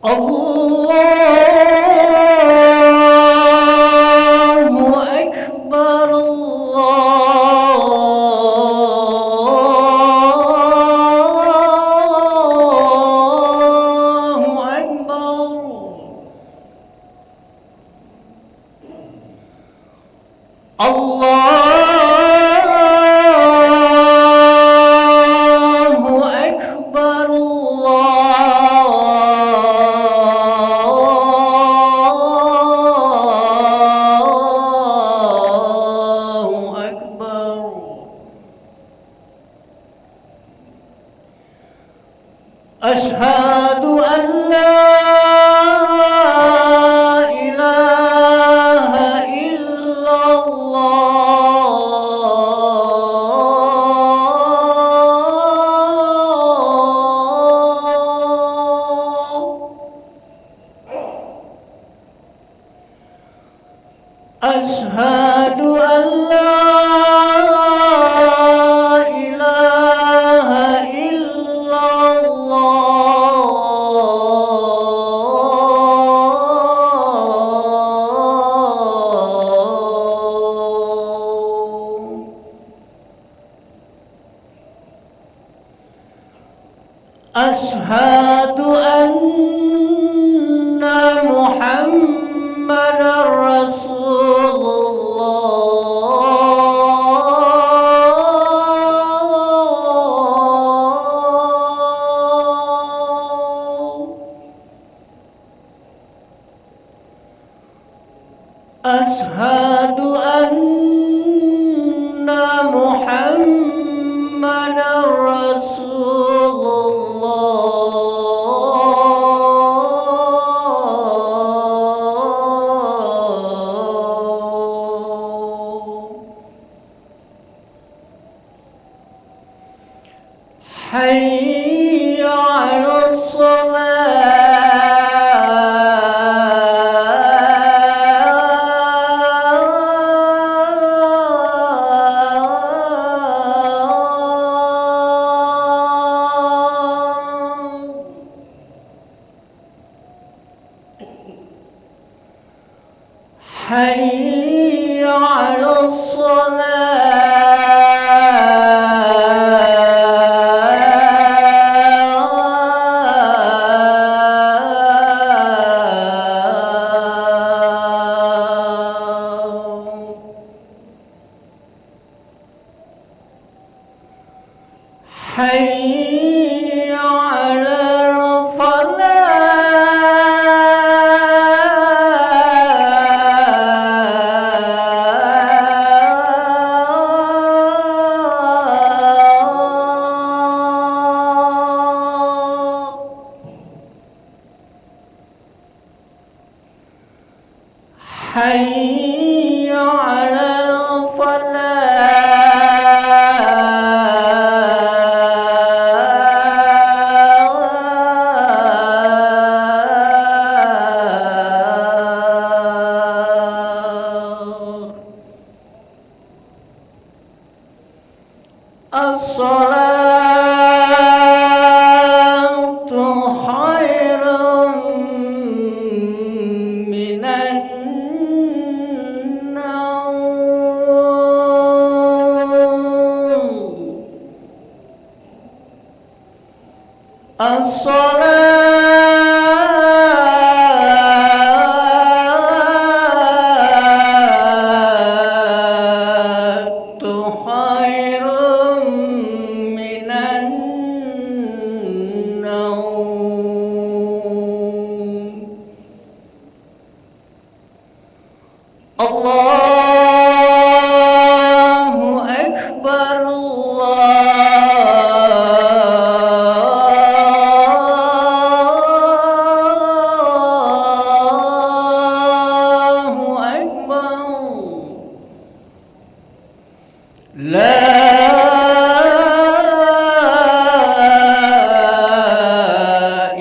Allahu Akbar, Allahu Akbar. Allahu Akbar, Allahu Akbar. Asyhadu an la ilaha illallah. Asyhadu an la ilaha illallah. Asyhadu anna Muhammadar Rasulullah. Asyhadu anna Muhammadar Rasulullah. Hayya 'alas حي على الصلاة. حي على حي على الفلاح. الصلاة خير من النوم. الصلاة خير من النوم. الله أكبر، الله أكبر. لا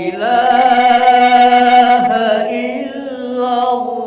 إله إلا الله.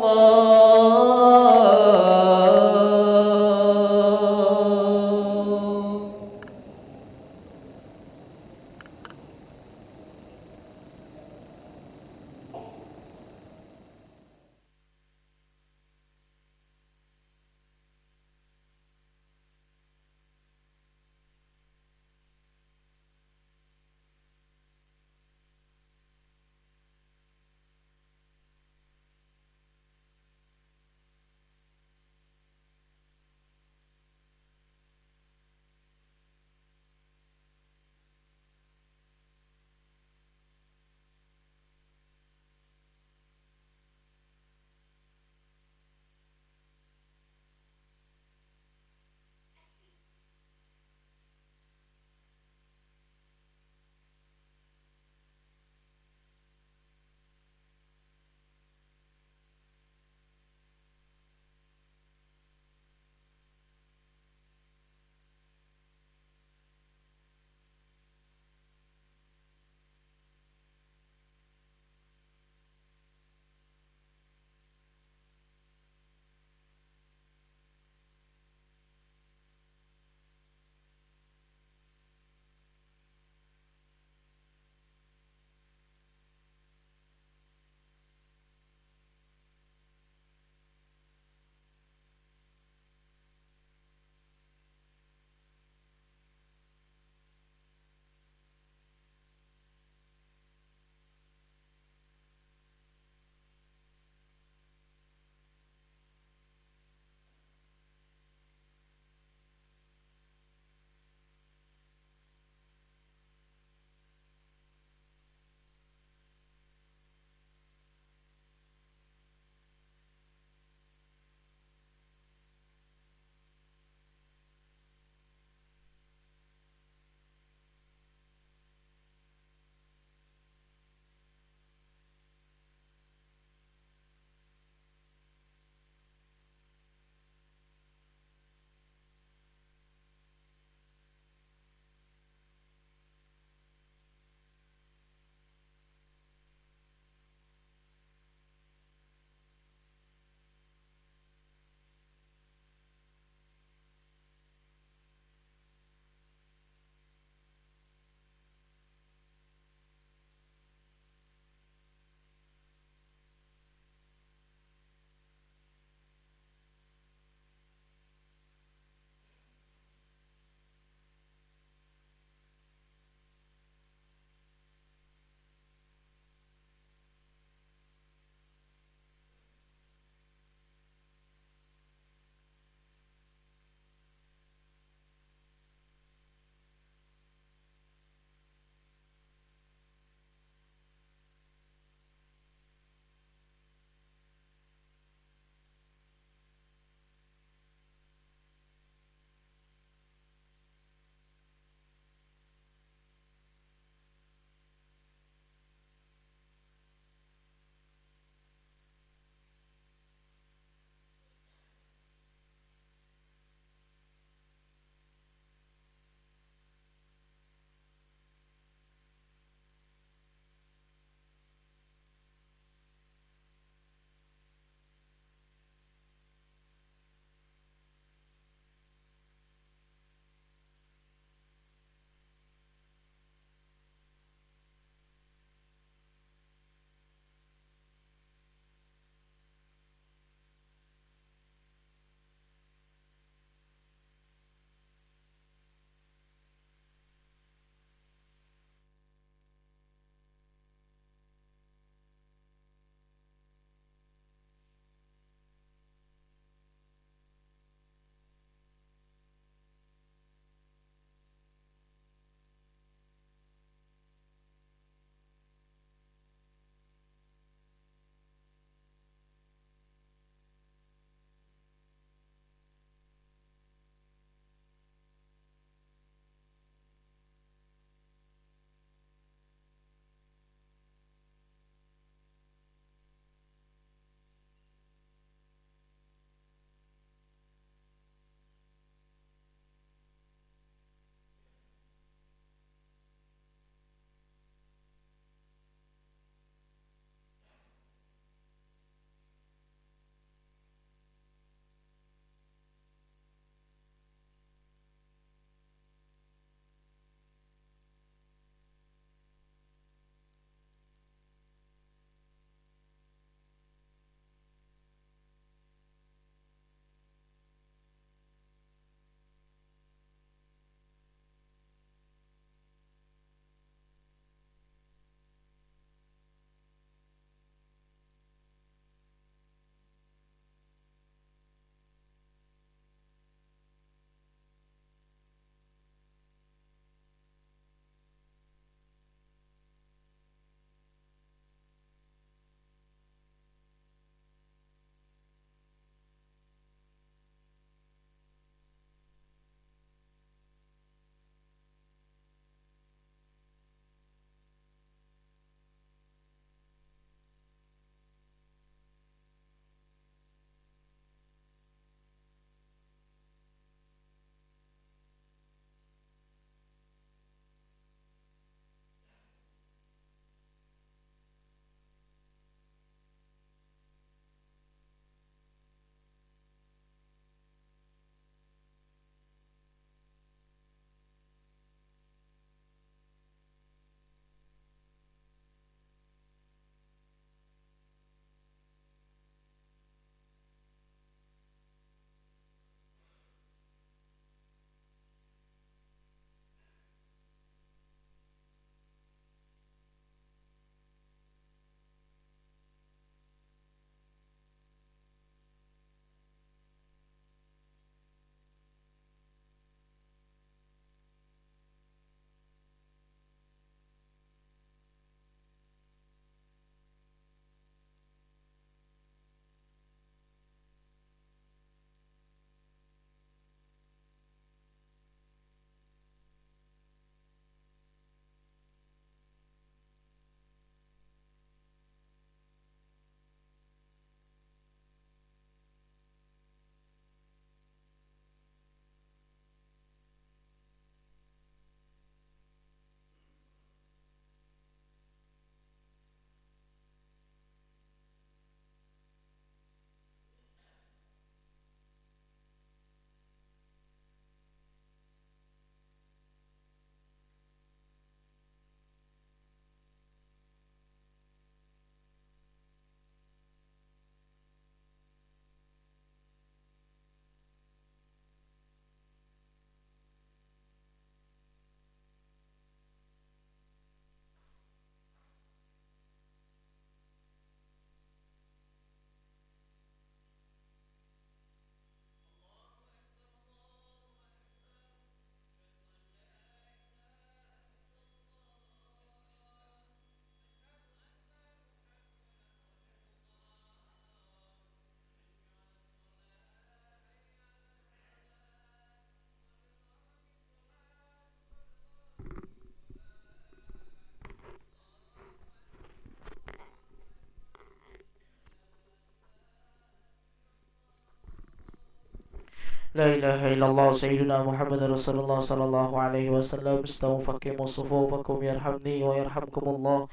لا إله إلا الله سيدنا محمد رسول الله صلى الله عليه وسلم. استووا فقيموا صفوفكم يرحمني ويرحمكم الله،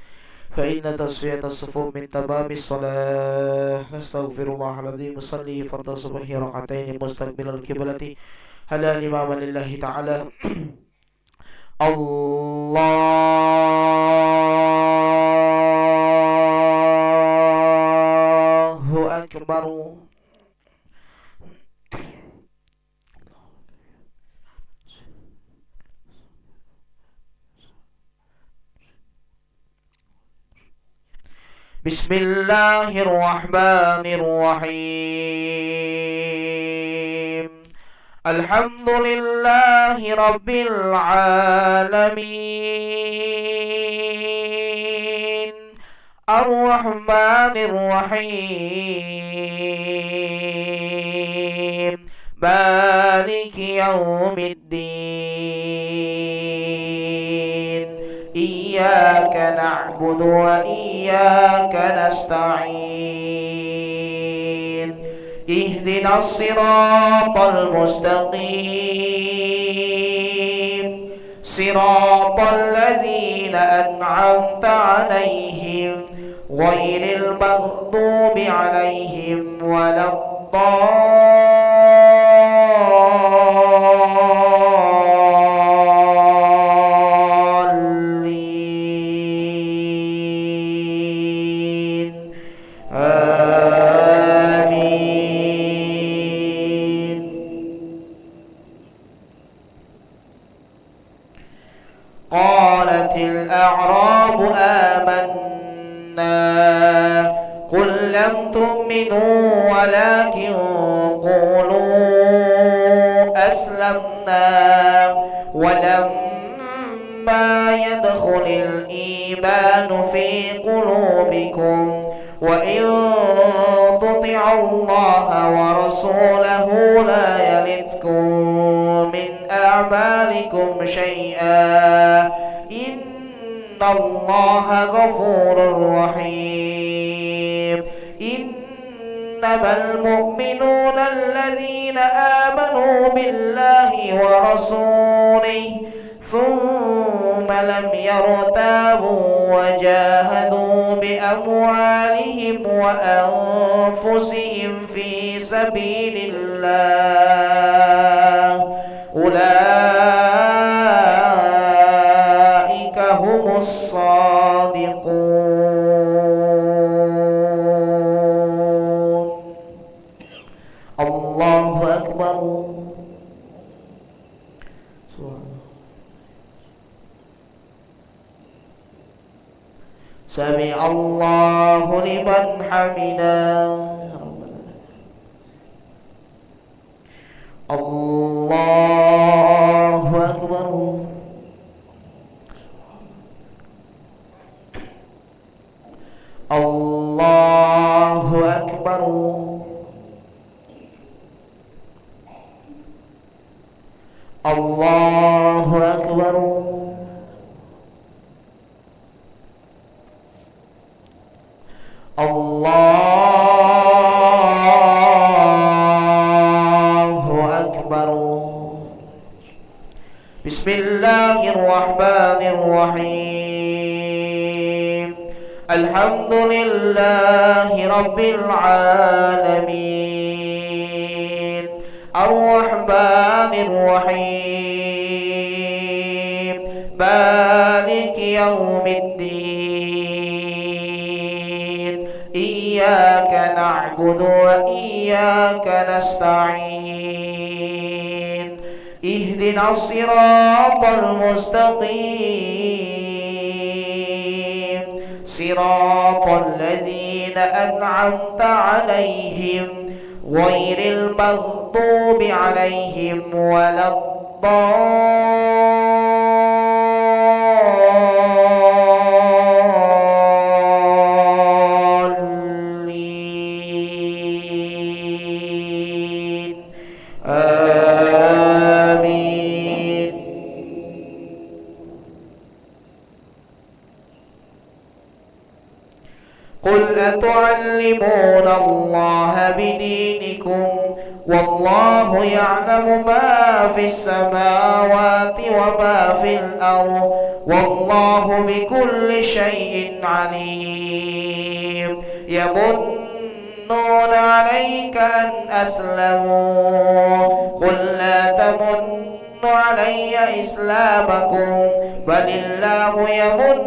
فإن تصفية الصفوف من تمام الصلاة. نستغفر الله العظيم. صلي فرض صبح ركعتين مستقبل القبلة على الإمام لله تعالى. الله أكبر. بسم الله الرحمن الرحيم. الحمد لله رب العالمين، الرحمن الرحيم، مالك يوم الدين. إياك نعبد وإياك نستعين. اهدنا الصراط المستقيم، صراط الذين أنعمت عليهم غير المغضوب عليهم ولا الضالين. آمين. قالت الأعراب آمنا، قل لم تؤمنوا ولكن قولوا أسلمنا ولما يدخل الإيمان في قلوبكم وإن تطيعوا الله ورسوله لا يلتكم من أعمالكم شيئا، إن الله غفور رحيم. إنما المؤمنون الذين آمنوا بالله ورسوله ثم لم يرتابوا وجاهدوا بأموالهم وأنفسهم في سبيل الله، أولئك هم الصادقون. الله أكبر. سمع الله لمن حمده. الله أكبر. الله أكبر. الله أكبر. الله أكبر. بسم الله الرحمن الرحيم. الحمد لله رب العالمين، الرحمن الرحيم، مالك يوم الدين. إياك نعبد وإياك نستعين. اهدنا الصراط المستقيم، صراط الذين أنعمت عليهم غير المغضوب عليهم ولا الضالين. آمين. قل أتعلمون الله بدينكم والله يعلم ما في السماوات وما في الأرض والله بكل شيء عليم يمنون عليك أن أسلموا قل لا تمنوا علي إسلامكم بل الله يمن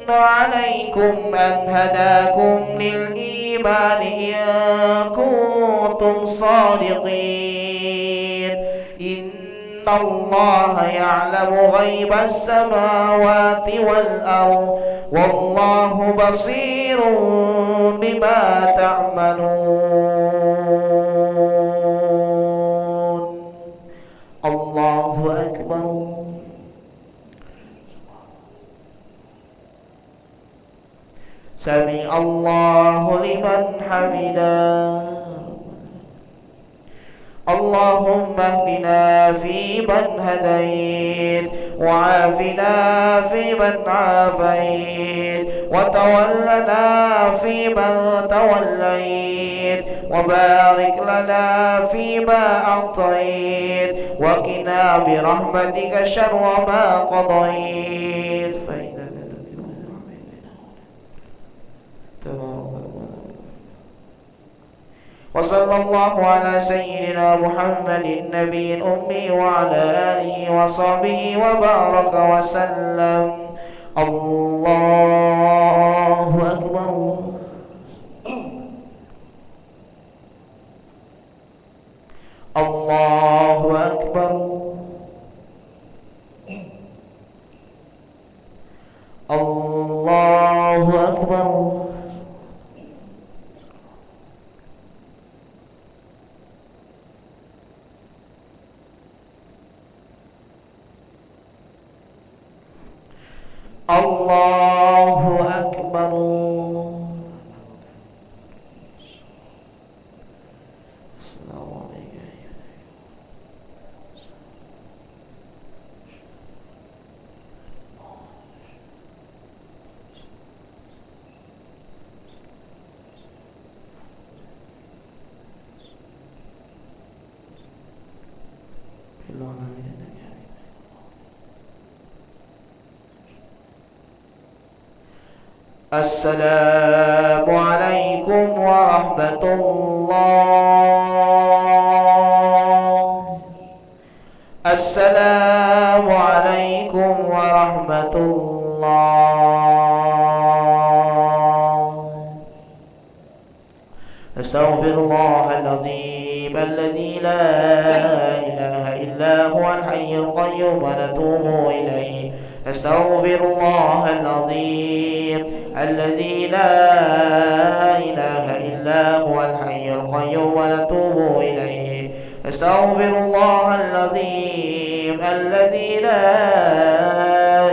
عليكم أن هداكم للإيمان إن كنتم صادقين إن الله يعلم غيب السماوات والأرض والله بصير بما تعملون الله أكبر سمع الله لمن حمده اللهم اهدنا فيمن هديت وعافنا فيمن عافيت وتولنا فيمن توليت وبارك لنا فيما أعطيت وقنا برحمتك شر ما قضيت فإنك وصلى الله على سيدنا محمد النبي الأمي وعلى آله وصحبه وبارك وسلم الله أكبر الله أكبر الله أكبر الله أكبر السلام عليكم السلام عليكم ورحمة الله السلام عليكم ورحمة الله أستغفر الله العظيم الذي لا إله إلا هو الحي القيوم ونتوب إليه أستغفر الله العظيم الذي لا إله إلا هو الحي القيوم ونتوب إليه أستغفر الله العظيم الذي لا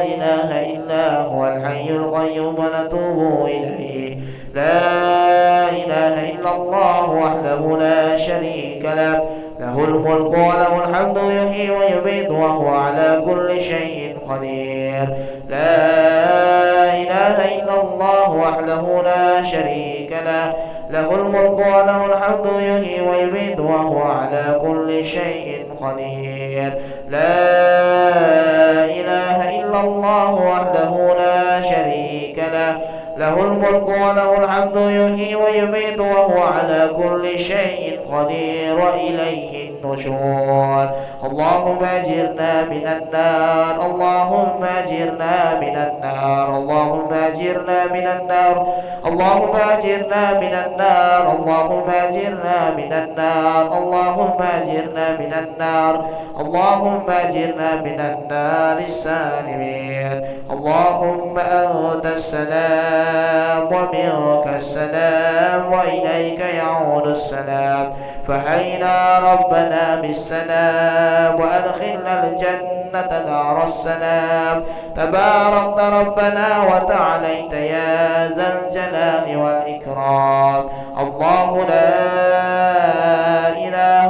إله إلا هو الحي القيوم ونتوب إليه لا إله إلا الله وحده لا شريك له له الملك وله الحمد يحيي ويميت وهو على كل شيء قدير لا إله إلا الله وحده لا شريك له له الملك وله الحمد يحيي ويميت وهو على كل شيء قدير لا إله إلا الله وحده لا شريك له له الملك وله الحمد يحيي ويميت وهو على كل شيء قدير وإليه النشور اللهم أجرنا من النار اللهم أجرنا من النار اللهم أجرنا من النار اللهم أجرنا من النار اللهم أجرنا من النار اللهم أجرنا من النار اللهم أجرنا من النار السالمين اللهم أنت السلام ومنك السلام وإليك يعود السلام فحينا ربنا بالسلام وأدخلنا الجنة دار السلام تباركت ربنا وتعاليت يا ذا الجلال والإكرام الله لا إله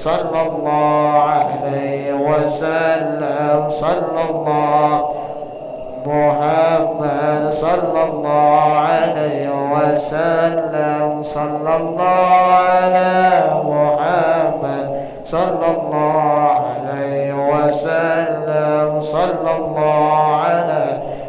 صلى الله عليه وسلم صلى الله محمد صلى الله عليه وسلم صلى الله على محمد صلى الله عليه وسلم صلى الله على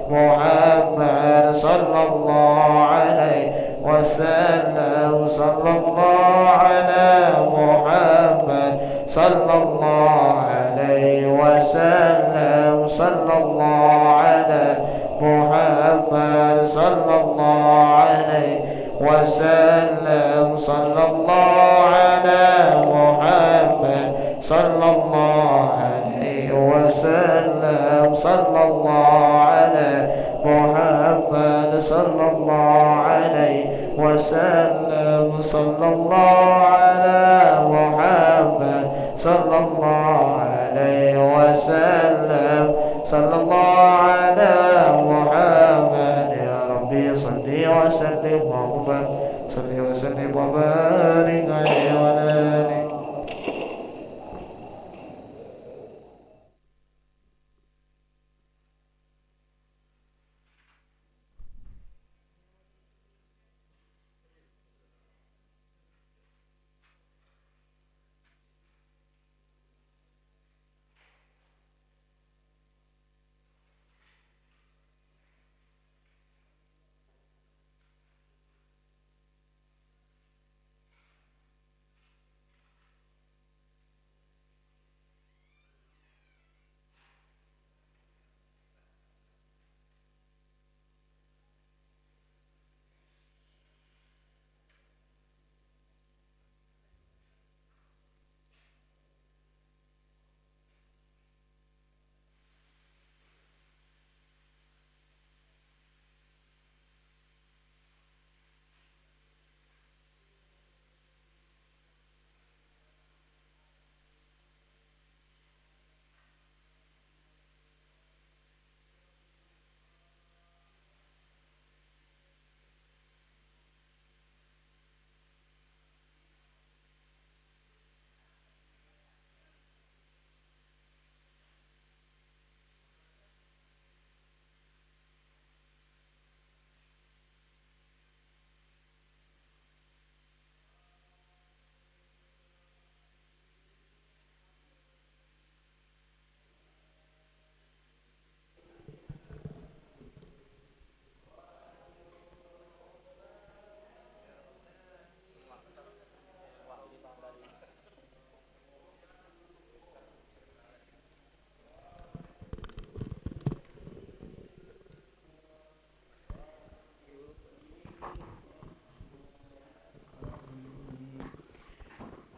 محمد صلى الله عليه وسلم صلى الله على محمد صلى الله عليه وسلم صلى الله على محمد صلى الله عليه وسلم صلى الله على محمد صلى الله عليه وسلم صلى الله على محمد صلى الله عليه وسلم صلى الله على محمد صلى الله عليه وسلم صلى الله على محمد يا ربي صل وسلم وبارك صل وسلم وبارك عليه وعلى آله.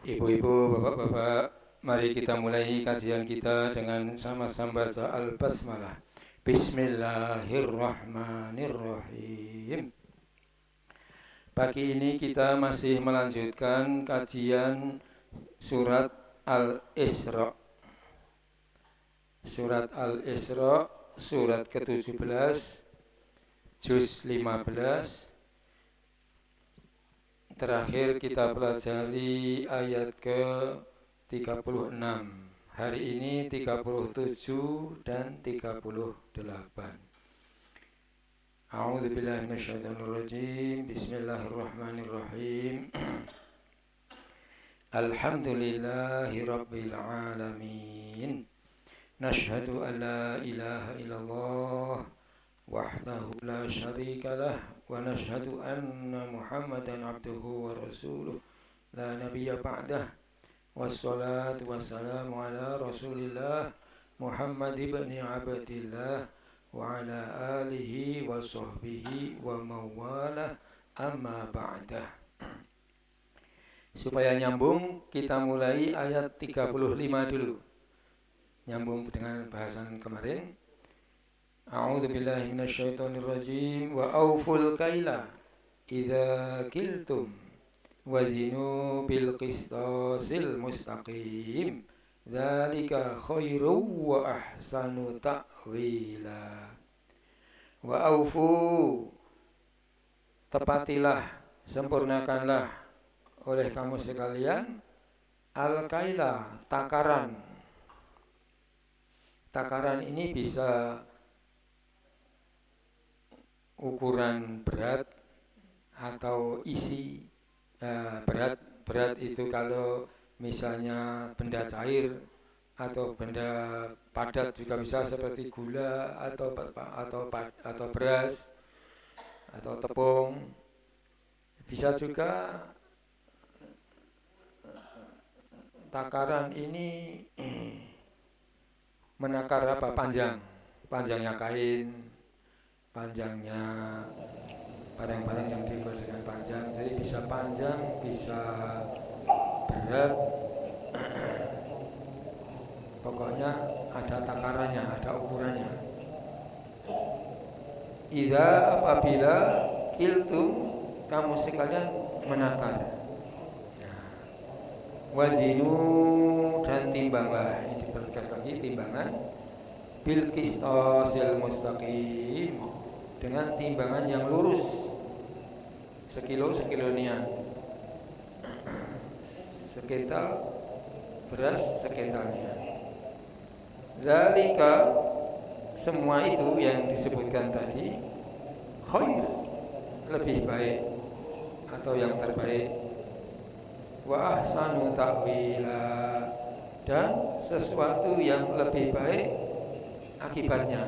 Ibu-ibu, bapak-bapak, mari kita mulai kajian kita dengan sama-sama baca Al-Basmalah. Bismillahirrahmanirrahim. Pagi ini kita masih melanjutkan kajian surat Al-Isra. Surat Al-Isra, surat ke-17, juz 15. Terakhir kita pelajari ayat ke-36. Hari ini 37 dan 38. A'udzubillahi minasyaitonirrajim. Bismillahirrahmanirrahim. Alhamdulillahi rabbil alamin. Nashhadu an la ilaha illallah wahdahu la syarika lah wa nashhadu anna Muhammadan abduhu wa rasuluh la nabiyya ba'dah wassalatu wassalamu ala rasulillah Muhammad ibn Abdillah wa ala alihi wa sahbihi wa mawalah amma ba'dah. Supaya nyambung, kita mulai ayat 35 dulu, nyambung dengan bahasan kemarin. A'udzu billahi minasyaitonir rajim wa auful kaila idza kiltum wazinu bil qistasil mustaqim dzalika khairu wa ahsanu ta'wila. Wa aufu, tepatilah, sempurnakanlah oleh kamu sekalian Al-kaila, takaran. Takaran ini bisa ukuran berat atau isi. Berat itu kalau misalnya benda cair atau benda padat juga bisa seperti gula atau beras atau tepung. Bisa juga takaran ini menakar apa? Panjangnya kain, panjangnya barang-barang yang diukur dengan panjang. Jadi bisa panjang, bisa berat. Pokoknya ada takarannya, ada ukurannya. Idza apabila kiltum, kamu sekalian menakar. Wazinu, dan timbanglah. Ini dipertegas lagi, timbangan bil qistasil mustaqim, dengan timbangan yang lurus. Sekilonya. Sekental beras sekentalnya. Zalika, semua itu yang disebutkan tadi, khair, lebih baik atau yang terbaik. Wa ahsanu ta'wila, dan sesuatu yang lebih baik akibatnya,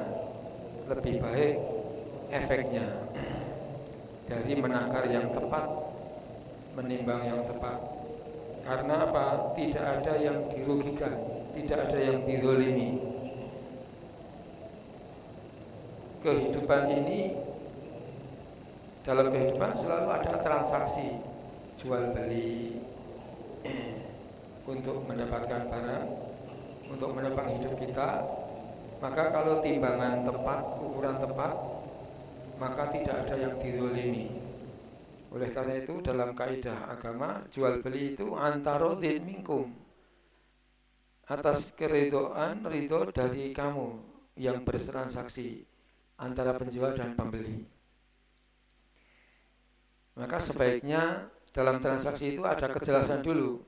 lebih baik efeknya dari menakar yang tepat, menimbang yang tepat. Karena apa? Tidak ada yang dirugikan, tidak ada yang dizalimi. Kehidupan ini, dalam kehidupan selalu ada transaksi jual beli untuk mendapatkan barang, untuk menopang hidup kita. Maka kalau timbangan tepat, ukuran tepat, maka tidak ada yang dizalimi. Oleh karena itu dalam kaidah agama, jual beli itu antarodin minkum, atas keridhaan, ridho dari kamu yang bertransaksi antara penjual dan pembeli. Maka sebaiknya dalam transaksi itu ada kejelasan dulu.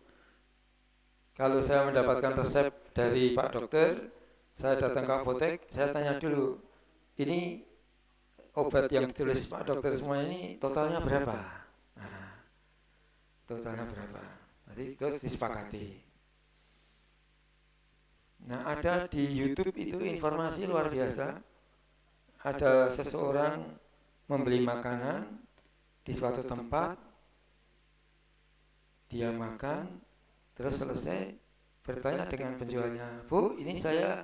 Kalau saya mendapatkan resep dari Pak Dokter, saya datang ke apotek, saya tanya dulu, ini obat yang ditulis Pak Dokter semua ini totalnya berapa? Nah, totalnya berapa? Nanti terus disepakati. Nah, ada di YouTube itu informasi luar biasa. Ada seseorang membeli makanan di suatu tempat, dia makan, terus selesai bertanya dengan penjualnya, Bu, ini saya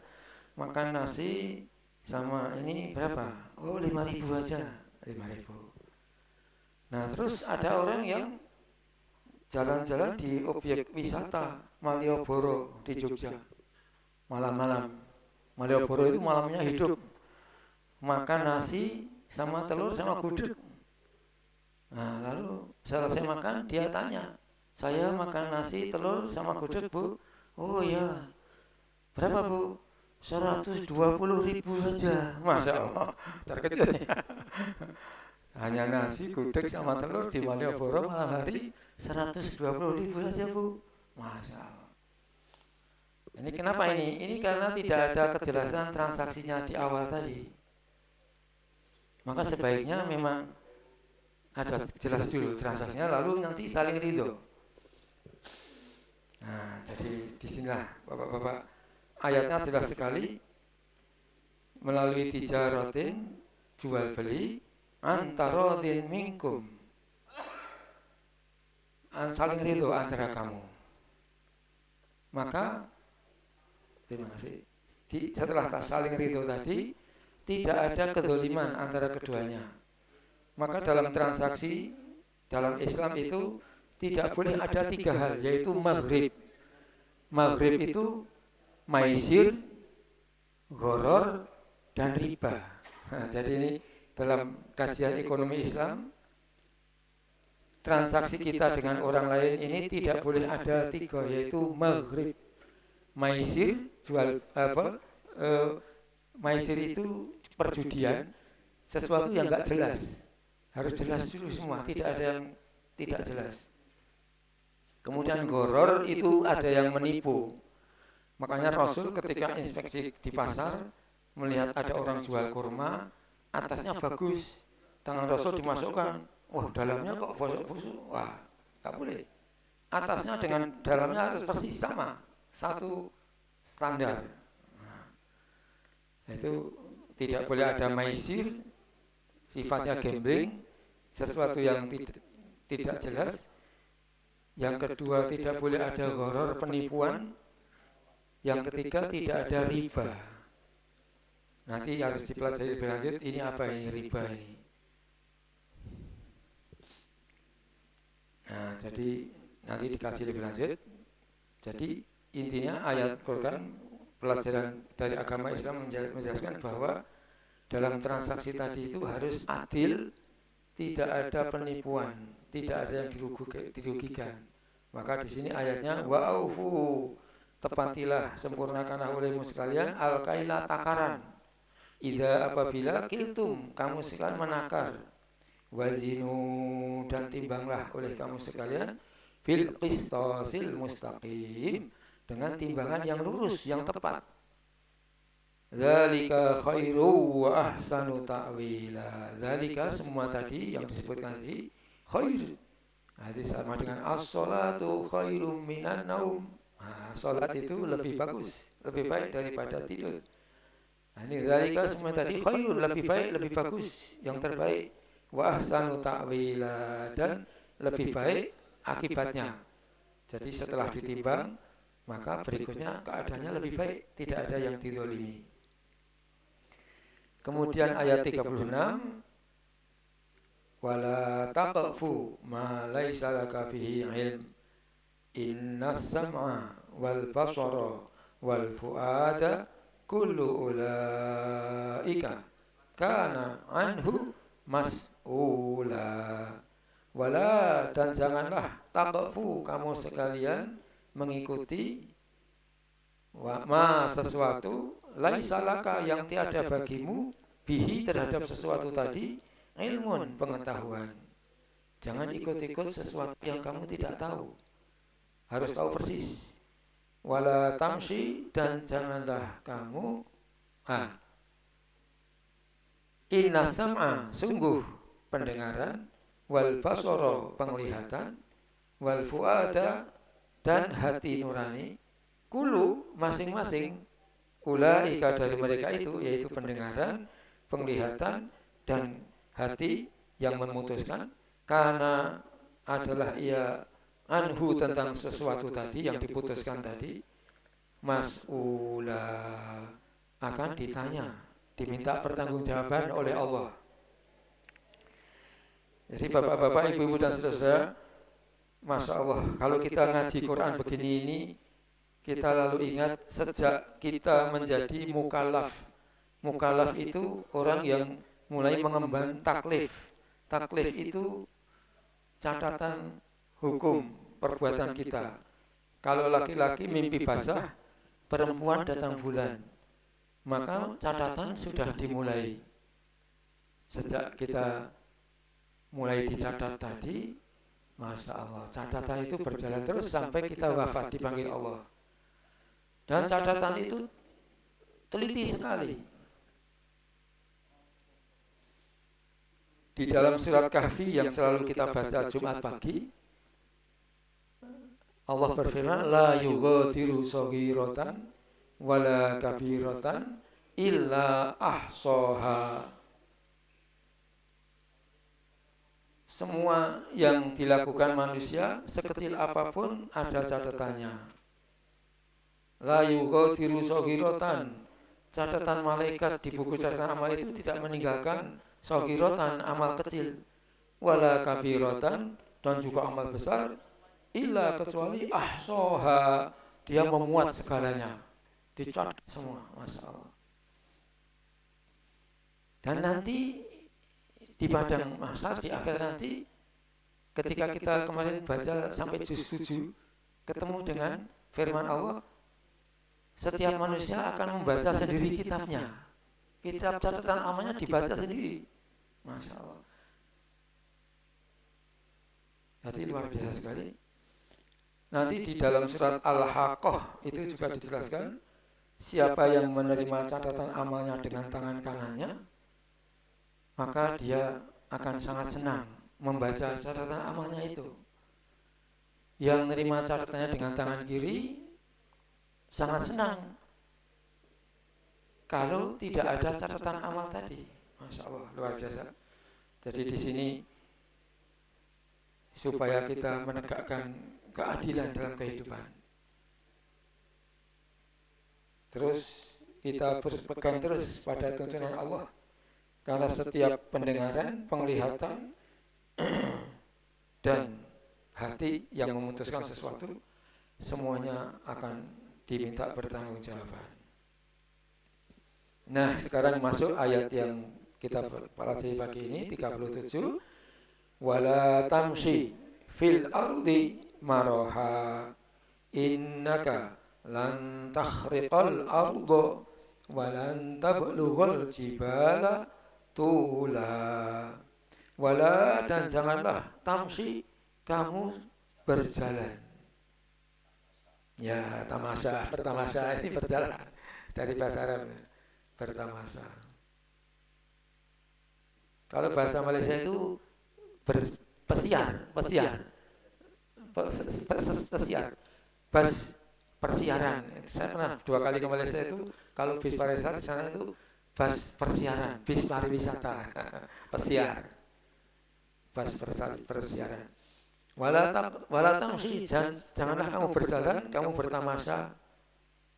makan nasi sama ini berapa? Oh, 5.000 aja, 5.000. Nah, terus ada orang yang jalan-jalan di objek wisata Malioboro di Jogja, malam-malam. Malioboro itu malamnya hidup, makan nasi sama telur sama gudeg. Nah, lalu selesai makan, dia tanya, saya makan nasi, telur, sama gudeg, Bu. Oh ya, berapa, Bu? 120.000 saja. Masya Allah, terkejut ya. Hanya nasi, gudeg, sama telur di Malioboro malam hari 120.000 saja, Bu. Masya Allah. Ini kenapa ini? Ini karena tidak ada kejelasan transaksinya di awal tadi. Maka sebaiknya memang ada jelas dulu transaksinya, lalu nanti saling ridho. Nah, jadi disinilah Bapak-bapak, ayatnya jelas sekali. Melalui tijaratin, jual beli, antarodin minkum, saling ridho antara kamu. Maka terima kasih. Setelah saling ridho tadi, tidak ada kedzaliman antara keduanya. Maka dalam transaksi dalam Islam itu tidak boleh ada 3 hal, yaitu maghrib. Maghrib itu maisir, gharar, dan riba. Nah, jadi ini dalam kajian ekonomi Islam, transaksi kita dengan orang lain ini tidak boleh ada 3, yaitu maghrib, maisir, maisir itu perjudian, sesuatu yang enggak jelas. Harus jelas dulu semua, tidak ada yang tidak jelas. Kemudian goror itu ada yang menipu. Makanya Rasul ketika inspeksi di pasar melihat ada orang jual kurma, atasnya bagus, tangan Rasul dimasukkan, wah dalamnya kok busuk-busuk, wah tak boleh. Atasnya dengan dalamnya harus persis sama, satu standar. Nah, itu tidak boleh ada maisir, sifatnya gambling, sesuatu yang tidak jelas. Yang kedua, tidak boleh ada gharar, penipuan. Yang ketiga, tidak ada riba. Nanti harus dipelajari lebih lanjut, ini apa ini riba ini. Nah, jadi nanti dikaji lebih lanjut. Jadi intinya ayat Quran, pelajaran dari agama Islam menjelaskan bahwa dalam transaksi tadi itu harus adil, tidak ada penipuan, tidak ada yang dirugikan. Maka di sini ayatnya wa'ufu, tepatilah, sempurnakanlah olehmu sekalian al-kaila, takaran. Idza apabila kiltum, kamu sekalian menakar. Wazinu, dan timbanglah oleh kamu sekalian bil qistasil mustaqim, dengan timbangan yang lurus, yang tepat. Dzalika khairu wa ahsanu ta'wila. Dzalika, semua tadi yang disebutkan tadi khair. Hadis sama dengan as-salatu khairum minan naum. Nah, salat itu lebih bagus, lebih baik daripada tidur. Nah, ini dzalika semua tadi khairun, lebih baik, lebih bagus, yang terbaik. Wa ahsanu ta'wila, dan lebih baik akibatnya. Jadi setelah ditimbang, maka berikutnya keadaannya lebih baik, tidak ada yang dizalimi. Kemudian ayat 36, wala taqfu ma laisa laka bihi ilm, innas sam'a wal basara wal fuada kullu ulaika kana anhu mas'ula. Wala, dan janganlah taqfu, kamu sekalian mengikuti ma, sesuatu, laisa laka, yang tiada bagimu, bihi, terhadap sesuatu tadi, ilmun, pengetahuan. Jangan ikut-ikut sesuatu yang kamu tidak tahu, harus tahu persis. Wala tamshi, dan janganlah kamu inna sam'a, sungguh pendengaran, wal basara, penglihatan, wal fuada, dan hati nurani, kulu, masing-masing, ulaika, dari mereka itu, yaitu pendengaran, penglihatan, dan hati yang memutuskan, karena adalah ia anhu, tentang sesuatu tadi yang diputuskan tadi, mas'ula, akan ditanya, diminta pertanggungjawaban oleh Allah. Jadi bapak-bapak, ibu-ibu dan saudara, Masya Allah, kalau kita ngaji Quran begini ini, kita lalu ingat sejak kita menjadi mukallaf. Mukallaf itu orang yang mulai mengemban taklif. Taklif itu catatan hukum perbuatan kita. Kalau laki-laki mimpi basah, perempuan datang bulan, maka catatan sudah dimulai. Sejak kita mulai dicatat tadi, Masya Allah, catatan itu berjalan terus sampai kita wafat dipanggil Allah. Dan catatan itu teliti sekali. Di dalam surat Kahfi yang selalu kita baca Jumat pagi, Allah berfirman, la yughadiru shaghiratan wala kabiratan illa ahsaha. Semua yang dilakukan manusia, sekecil apapun, ada catatannya. La yughadiru shaghiratan, catatan malaikat di buku catatan amal itu tidak meninggalkan shaghiratan, amal kecil, wala kabiratan, dan juga amal besar, illa, kecuali ahsaha, dia memuat segalanya, dicatat semua. Masya Allah. Dan nanti di padang mahsyar, di akhir nanti, ketika kita kemarin baca sampai juz 7, ketemu dengan firman Allah, setiap manusia akan membaca sendiri kitabnya. Kitab catatan amalnya dibaca sendiri. Masya Allah. Jadi luar biasa sekali. nanti di dalam surat Al-Haqqah itu juga dijelaskan, siapa yang menerima catatan amalnya dengan tangan kanannya, maka dia akan sangat senang membaca catatan amalnya itu. Yang menerima catatannya dengan tangan kiri sangat senang kalau tidak ada catatan amal tadi. Masya Allah, luar biasa. Jadi di sini supaya kita menegakkan keadilan dalam kehidupan. Terus kita berpegang terus pada tuntunan Allah, karena setiap pendengaran, penglihatan, dan hati yang memutuskan sesuatu, semuanya akan diminta bertanggungjawaban. Nah, sekarang masuk ayat yang kita pelajari pagi ini, 37. Wala tamshi fil ardi maraha innaka lan takhriqal arda wa lan tablughal jibala tula. Wala, dan janganlah tamshi, kamu berjalan. Ya, tamasya, bertamasya ini berjalan dari bahasa Arab, bertamasya. Kalau bahasa Malaysia itu pesiar, persiaran. Saya pernah 2 kali ke Malaysia itu, kalau bis pariwisata di sana itu bus persiaran, bis pariwisata, pesiar, bus persiaran. Walatang sih, janganlah kamu berjalan, kamu bertamasya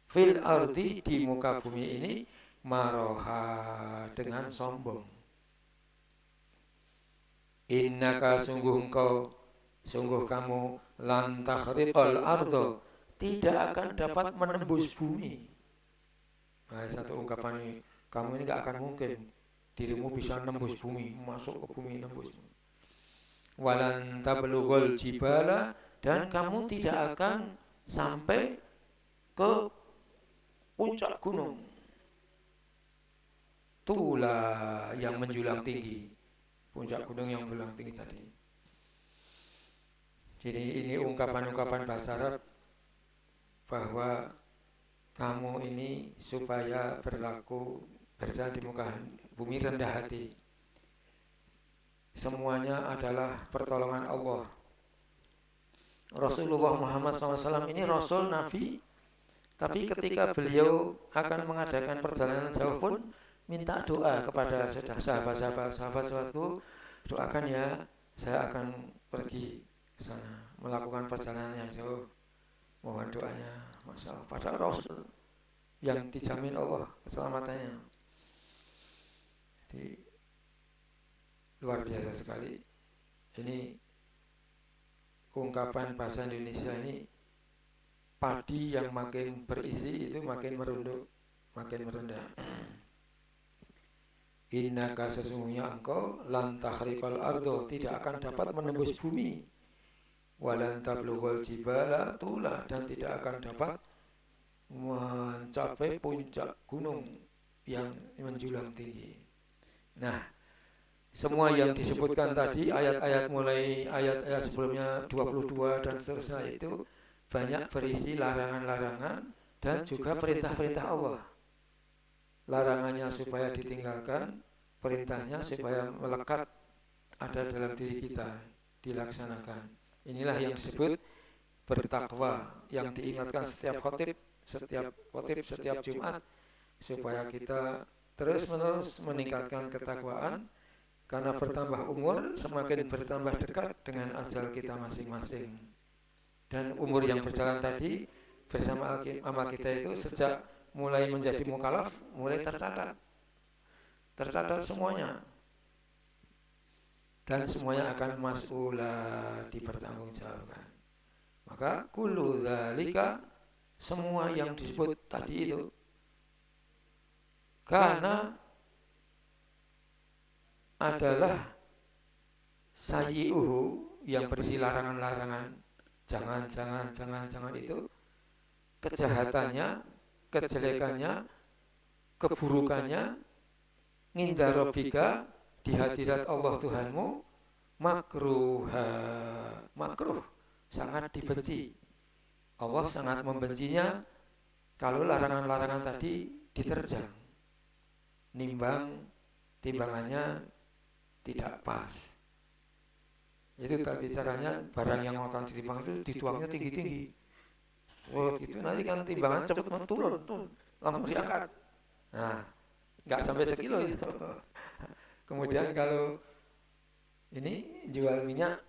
fil ardi, di muka bumi ini, maroha, dengan sombong. Innaka, sungguh kamu, lan takhriqal ardo, tidak akan dapat menembus bumi. Nah, satu ungkapan ini, kamu ini gak akan mungkin dirimu bisa nembus bumi, masuk ke bumi, nembus. Walan tablughul jibala, dan kamu tidak akan sampai ke puncak gunung. Tula, yang menjulang tinggi, puncak gunung yang menjulang tinggi tadi. Jadi ini ungkapan-ungkapan bahasa Arab bahwa kamu ini supaya berjalan di muka bumi rendah hati. Semuanya adalah pertolongan Allah. Rasulullah Muhammad SAW ini Rasul Nabi, tapi ketika beliau akan mengadakan perjalanan jauh pun minta doa kepada sahabat-sahabatku, doakan ya, saya akan pergi ke sana, melakukan perjalanan yang jauh, mohon doanya. Masya Allah, pada Rasul yang dijamin Allah keselamatannya. Jadi luar biasa sekali. Ini ungkapan bahasa Indonesia ini, padi yang makin berisi itu makin merunduk, makin merendah. Innaka, sesungguhnya engkau, lan takhriqal ardo, tidak akan dapat menembus bumi. Walan tablughul jibala tula, dan tidak akan dapat mencapai puncak gunung yang menjulang tinggi. Nah, semua yang disebutkan tadi, ayat-ayat mulai ayat-ayat sebelumnya 22 dan seterusnya itu banyak berisi larangan-larangan dan juga perintah-perintah Allah. Larangannya supaya ditinggalkan, perintahnya supaya melekat ada dalam diri kita, dilaksanakan. Inilah yang disebut bertakwa, yang diingatkan setiap khotib, setiap Jumat, supaya kita terus-menerus meningkatkan ketakwaan. Karena bertambah umur, semakin bertambah dekat dengan ajal kita masing-masing. Dan umur yang berjalan tadi bersama amal kita itu sejak mulai menjadi mukallaf, mulai tercatat semuanya. Dan semuanya akan mas'ulah, dipertanggungjawabkan. Maka kullu dzalika, semua yang disebut tadi itu, karena adalah sayyi'uhu, yang berisi larangan-larangan, jangan itu, kejahatannya, kejelekannya, keburukannya, nginda rabbika, di hadirat Allah Tuhanmu, makruh, sangat dibenci. Allah sangat membencinya kalau larangan-larangan tadi diterjang, timbangannya tidak pas. Itu tadi caranya, barang yang akan ditimbang itu dituangnya tinggi-tinggi. Oh, itu nanti kan timbangan cepat turun, langsung diangkat. Nah, nggak sampai sekilo itu. Kemudian kalau ini jual minyak,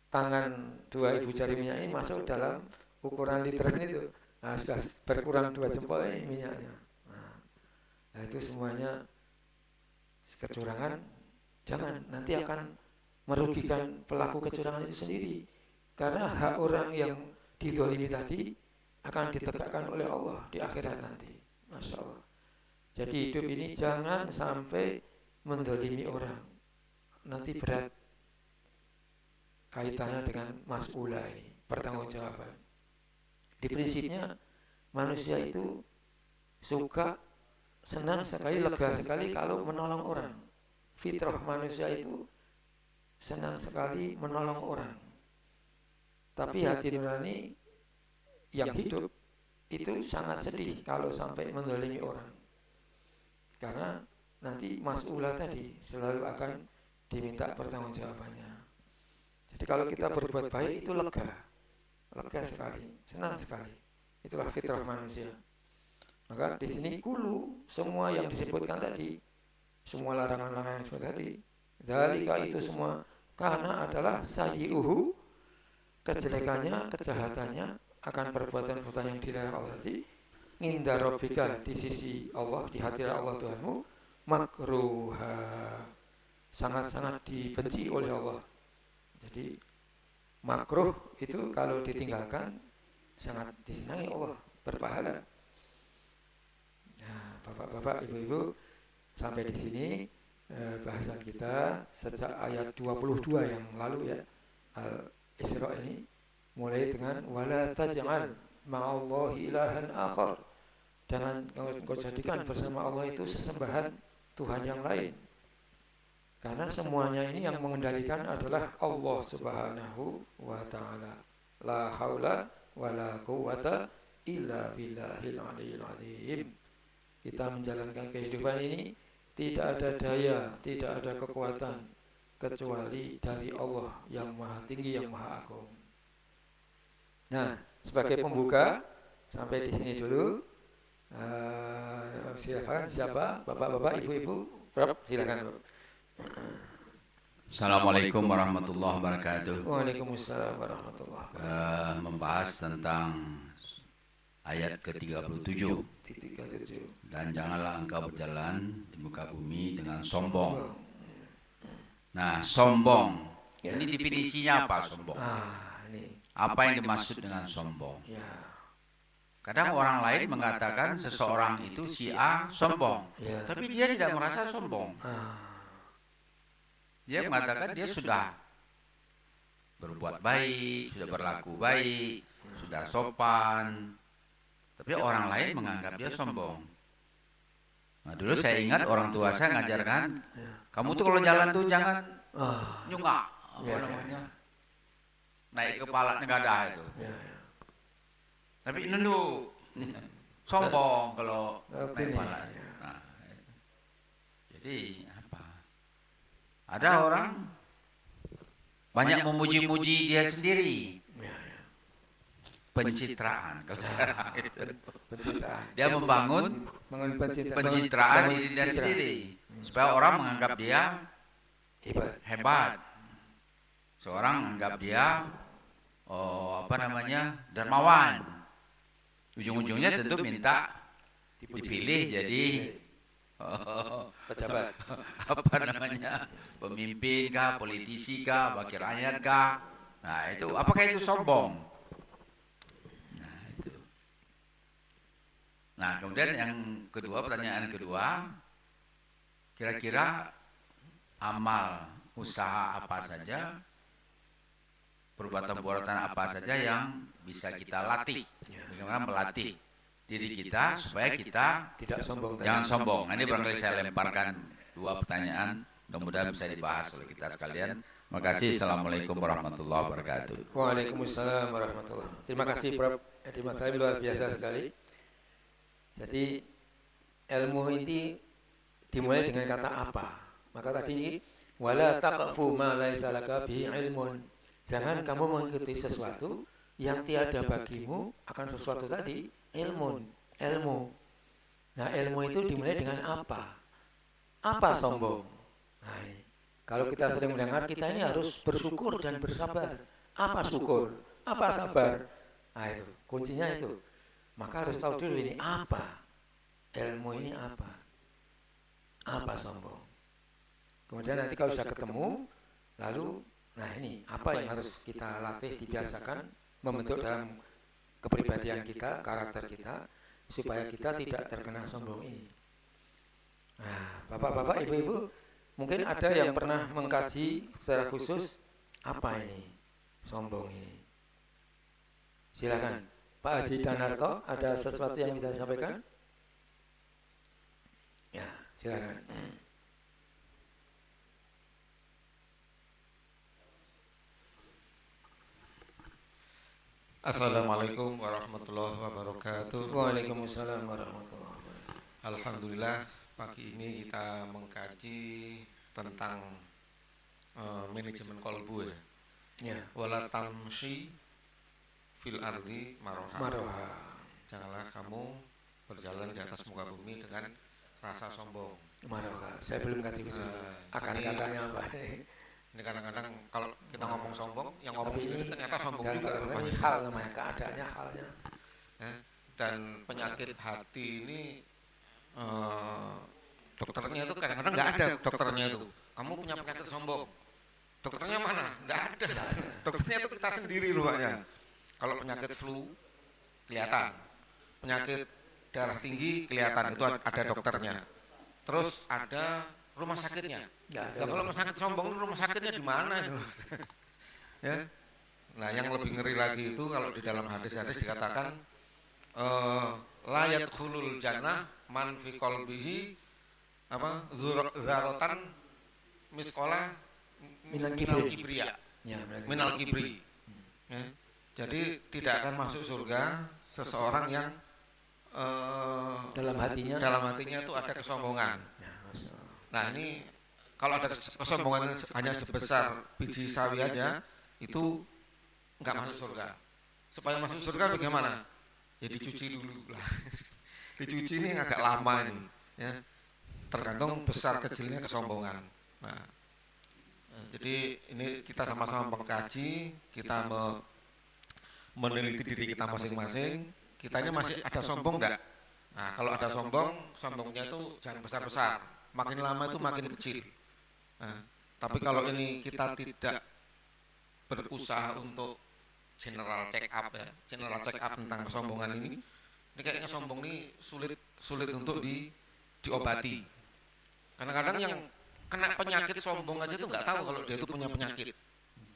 tangan 2 ibu jari minyak ini masuk dalam ukuran literan itu. Nah, sudah berkurang 2 jempol ini minyaknya. Nah, itu semuanya kecurangan. Jangan, nanti akan merugikan pelaku kecurangan itu sendiri. Karena hak orang yang dizalimi tadi akan ditegakkan oleh Allah di akhirat nanti. Masya Allah. Jadi hidup ini jangan sampai mendolimi orang. Nanti berat kaitannya dengan mas'ulah ini, pertanggungjawaban. Di prinsipnya manusia itu suka, senang sekali, lega sekali kalau menolong orang. Fitrah manusia itu senang sekali menolong orang. Tapi hati nurani yang hidup itu sangat sedih kalau sampai mendolimi orang. Karena nanti mas'ulah tadi selalu akan diminta pertanggungjawabannya. Jadi kalau kita berbuat baik itu lega sekali, senang sekali. Itulah fitrah manusia. Maka di sini kulu semua yang disebutkan tadi, semua larangan-larangan yang disebut tadi, dzalika itu semua karena adalah sayyi'uhu, kejelekannya, kejahatannya akan perbuatan-perbuatan yang dilarang Allah tadi, inda rabbika, di sisi Allah, di hadirat Allah Tuhanmu, makruha, sangat-sangat dibenci oleh Allah. Jadi makruh itu kalau ditinggalkan sangat disenangi Allah, berpahala. Nah, bapak-bapak, ibu-ibu, sampai di sini bahasan kita sejak ayat 22 yang lalu ya, Al-Isra ini, mulai dengan wala taj'al ma'allahi ilahan akhar, jangan kau jadikan bersama Allah itu sesembahan Tuhan yang lain. Karena semuanya ini yang mengendalikan adalah Allah Subhanahu wa ta'ala. La haula wa la quwwata illa billahil aliyyil azim. Kita menjalankan kehidupan ini tidak ada daya, tidak ada kekuatan kecuali dari Allah yang maha tinggi, yang maha agung. Nah, sebagai pembuka sampai di sini dulu. Silakan siapa? Bapak-bapak, ibu-ibu, silakan. Assalamualaikum warahmatullahi wabarakatuh. Waalaikumsalam warahmatullahi wabarakatuh. Membahas tentang ayat ke-37. Dan janganlah engkau berjalan di muka bumi dengan sombong. Nah, sombong. Ini definisinya apa sombong? Apa yang dimaksud dengan sombong? Kadang orang lain mengatakan seseorang itu si A sombong, tapi dia tidak merasa sombong. Dia mengatakan dia sudah berbuat baik, sudah berlaku baik, sudah sopan. Tapi orang lain menganggap dia sombong. Nah, dulu saya ingat orang tua saya ngajarkan, kamu tuh kalau jalan tuh jangan nyungak, apa namanya, naik kepala negadah itu. Tapi nunduk, sombong kalau naik kepala. Nah, jadi ada orang banyak memuji-muji dia sendiri. Pencitraan kalau sekarang itu. Dia membangun pencitraan diri dia sendiri supaya orang menganggap dia hebat. Seorang menganggap dia dermawan. Ujung-ujungnya tentu minta dipilih jadi pejabat, pemimpin kah, politisi kah, wakil rakyat kah. Nah itu, apakah itu sombong? Nah itu. Nah kemudian yang kedua, pertanyaan kedua, kira-kira amal, usaha apa saja, perbuatan-perbuatan apa saja yang bisa kita latih? Bagaimana melatih diri kita supaya kita tidak sombong. Jangan sombong. Nah, ini barangkali saya lemparkan 2 pertanyaan, mudah-mudahan bisa dibahas oleh kita sekalian. Terima kasih. Assalamualaikum warahmatullahi wabarakatuh. Waalaikumsalam warahmatullahi wabarakatuh. Terima kasih Prof. Jadi masalah luar biasa sekali. Jadi ilmu ini dimulai dengan kata apa. Maka tadi wala taqfu ma laisa laka bihi ilmun. Jangan kamu mengikuti sesuatu yang tiada bagimu akan sesuatu tadi ilmu. Nah, ilmu itu dimulai dengan apa? Apa sombong? Nah, ini. Kalau kita sering mendengar, kita ini harus bersyukur dan bersabar. Apa syukur? Apa sabar? Nah, itu kuncinya itu. Maka harus tahu dulu ini apa? Ilmu ini apa? Apa sombong? Kemudian nanti kalau sudah ketemu, lalu nah ini apa yang harus kita latih, dibiasakan membentuk dalam kepribadian kita, karakter kita, supaya kita tidak terkena sombong ini. Nah, bapak-bapak, ibu-ibu, mungkin ada yang pernah mengkaji secara khusus apa ini sombong ini. Silakan, Pak Haji Danarto, ada sesuatu yang bisa disampaikan? Ya, silakan. Assalamualaikum warahmatullahi wabarakatuh. Waalaikumsalam warahmatullahi wabarakatuh. Alhamdulillah, pagi ini kita mengkaji tentang manajemen kolbu ya. Ya. Wala tamshi fil ardi maroha. Janganlah kamu berjalan di atas muka bumi dengan rasa sombong. Maroha. Saya belum kaji khusus. Akan katanya apa? Ini kadang-kadang kalau kita ngomong sombong, yang ngomong sendiri ternyata sombong juga. Ini hal namanya, keadaannya, halnya. Dan penyakit hati ini dokternya itu kadang-kadang nggak ada dokternya itu. Kamu punya penyakit sombong, dokternya mana? Nggak ada. Dokternya itu kita sendiri rupanya. Kalau penyakit flu kelihatan, penyakit darah tinggi kelihatan, itu ada dokternya. Terus ada rumah sakitnya. Nah, kalau penyakit sombong rumah sakitnya di mana itu? Ya. Nah, yang lebih ngeri lagi itu kalau di dalam hadis-hadis dikatakan la yadkhulul jannah man fi qalbihi zaratan misqala minal kibriya. Ya, minal kibri. Ya. Jadi tidak akan masuk surga seseorang yang dalam hatinya itu ada kesombongan. Nah, ini kalau ada kesombongan hanya sebesar biji sawi aja, itu nggak masuk surga. Supaya masuk surga bagaimana? Ya dicuci dulu lah. Dicuci ini agak lama ini, ya. Tergantung besar kecilnya kesombongan. Nah, jadi ini kita sama-sama mengkaji, kita meneliti diri kita masing-masing. Kita ini masih ada sombong enggak? Nah, kalau ada sombongnya itu jangan besar-besar. Makin lama itu makin kecil. Nah, tapi kalau ini kita tidak berusaha untuk general check up ya, general check up tentang kesombongan ini kayaknya sombong ini sulit untuk diobati. Kadang-kadang yang kena penyakit sombong aja tuh nggak tahu kalau dia itu punya penyakit.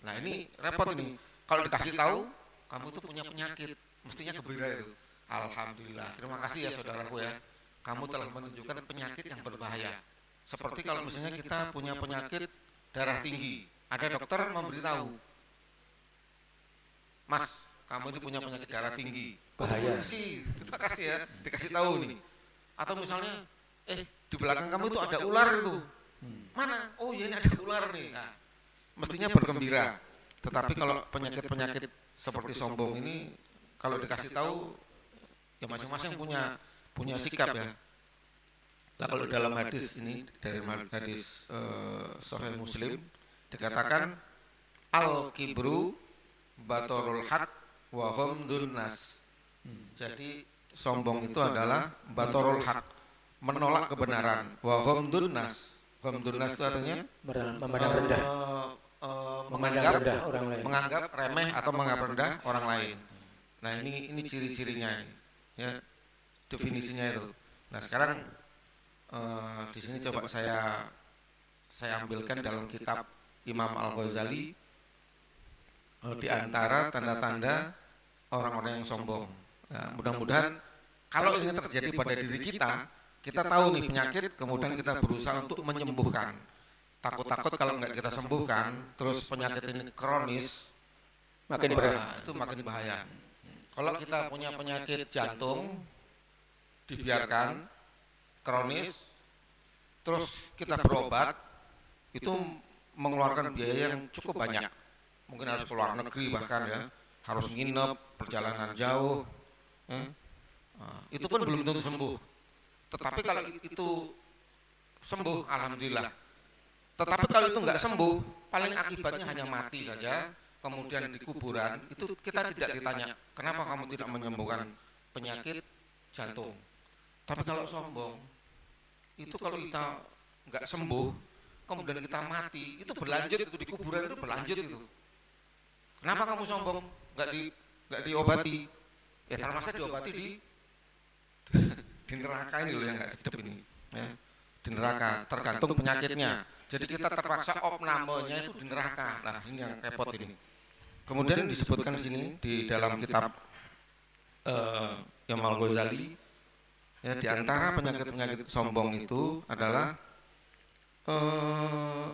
Nah, ini repot ini. Kalau dikasih tahu kamu itu punya penyakit, mestinya gembira itu. Alhamdulillah. Terima kasih ya saudaraku ya. Kamu telah menunjukkan penyakit yang berbahaya. Seperti kalau misalnya kita punya penyakit darah tinggi, ada dokter memberitahu, Mas, kamu itu punya penyakit darah tinggi. Bahaya. Terima kasih ya, dikasih tahu nih. Atau misalnya, di belakang kamu itu ada ular itu. Mana? Oh iya, ini ada ular nih. Nah, mestinya bergembira. Tetapi kalau penyakit-penyakit seperti sombong ini, kalau dikasih tahu, ya masing-masing punya sikap ya. Nah, kalau dalam hadis ini dari hadis Sahih Muslim dikatakan al-kibru batorul haq wa ghamdun nas. Jadi sombong itu adalah batorul haq, menolak kebenaran, wa ghamdun nas. Ghamdun nas itu artinya memandang rendah, menganggap remeh atau menganggap rendah orang lain. Nah, ini ciri-cirinya ini. Ya, definisinya itu. Nah, sekarang di sini coba saya ambilkan dalam kitab Imam Al-Ghazali di antara tanda-tanda orang-orang yang sombong. Nah, mudah-mudahan kalau ini terjadi pada diri kita tahu nih penyakit, kemudian kita berusaha untuk menyembuhkan. Takut-takut kalau nggak kita sembuhkan, terus penyakit ini kronis, makin berat. Itu makin bahaya. Kalau kita punya penyakit jantung, dibiarkan kronis, terus kita berobat, itu mengeluarkan biaya yang cukup banyak. Mungkin harus keluar negeri bahkan ya, harus nginep, perjalanan jauh. Itu pun belum tentu sembuh. Tetapi kalau itu sembuh, alhamdulillah. Tetapi kalau itu nggak sembuh, paling akibatnya hanya mati saja. Kemudian di kuburan itu kita tidak ditanya, kenapa kamu tidak menyembuhkan penyakit jantung. Tapi kalau sombong, itu kalau kita nggak sembuh, kemudian kita mati, itu berlanjut itu di kuburan, itu berlanjut itu. Kenapa kamu sombong? Nggak diobati? Ya termasuk diobati di neraka ini loh yang nggak sedap ini. Ya. Di neraka, tergantung penyakitnya. Jadi kita terpaksa opnamenya itu di neraka. Nah ini yang repot ini. Kemudian disebutkan di sini di dalam kitab Imam Al-Ghazali, ya, di antara penyakit-penyakit sombong itu adalah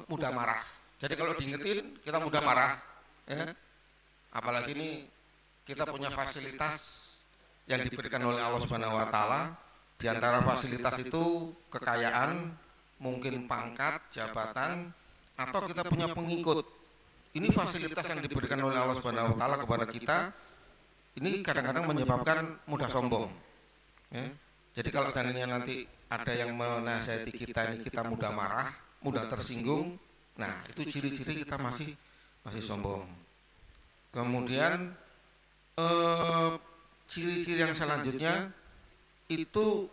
mudah marah. Jadi kalau diingetin kita mudah marah, ya. Apalagi ini kita punya fasilitas yang diberikan oleh Allah Subhanahu Wa Taala. Di antara fasilitas itu kekayaan, mungkin pangkat, jabatan, atau kita punya pengikut. Ini fasilitas yang diberikan oleh Allah Subhanahu Wa Taala kepada kita. Ini kadang-kadang menyebabkan mudah sombong. Ya. Jadi kalau seandainya nanti ada yang menasihati kita, ini kita mudah marah, mudah tersinggung. Nah, itu ciri-ciri kita masih sombong. Kemudian ciri-ciri yang selanjutnya itu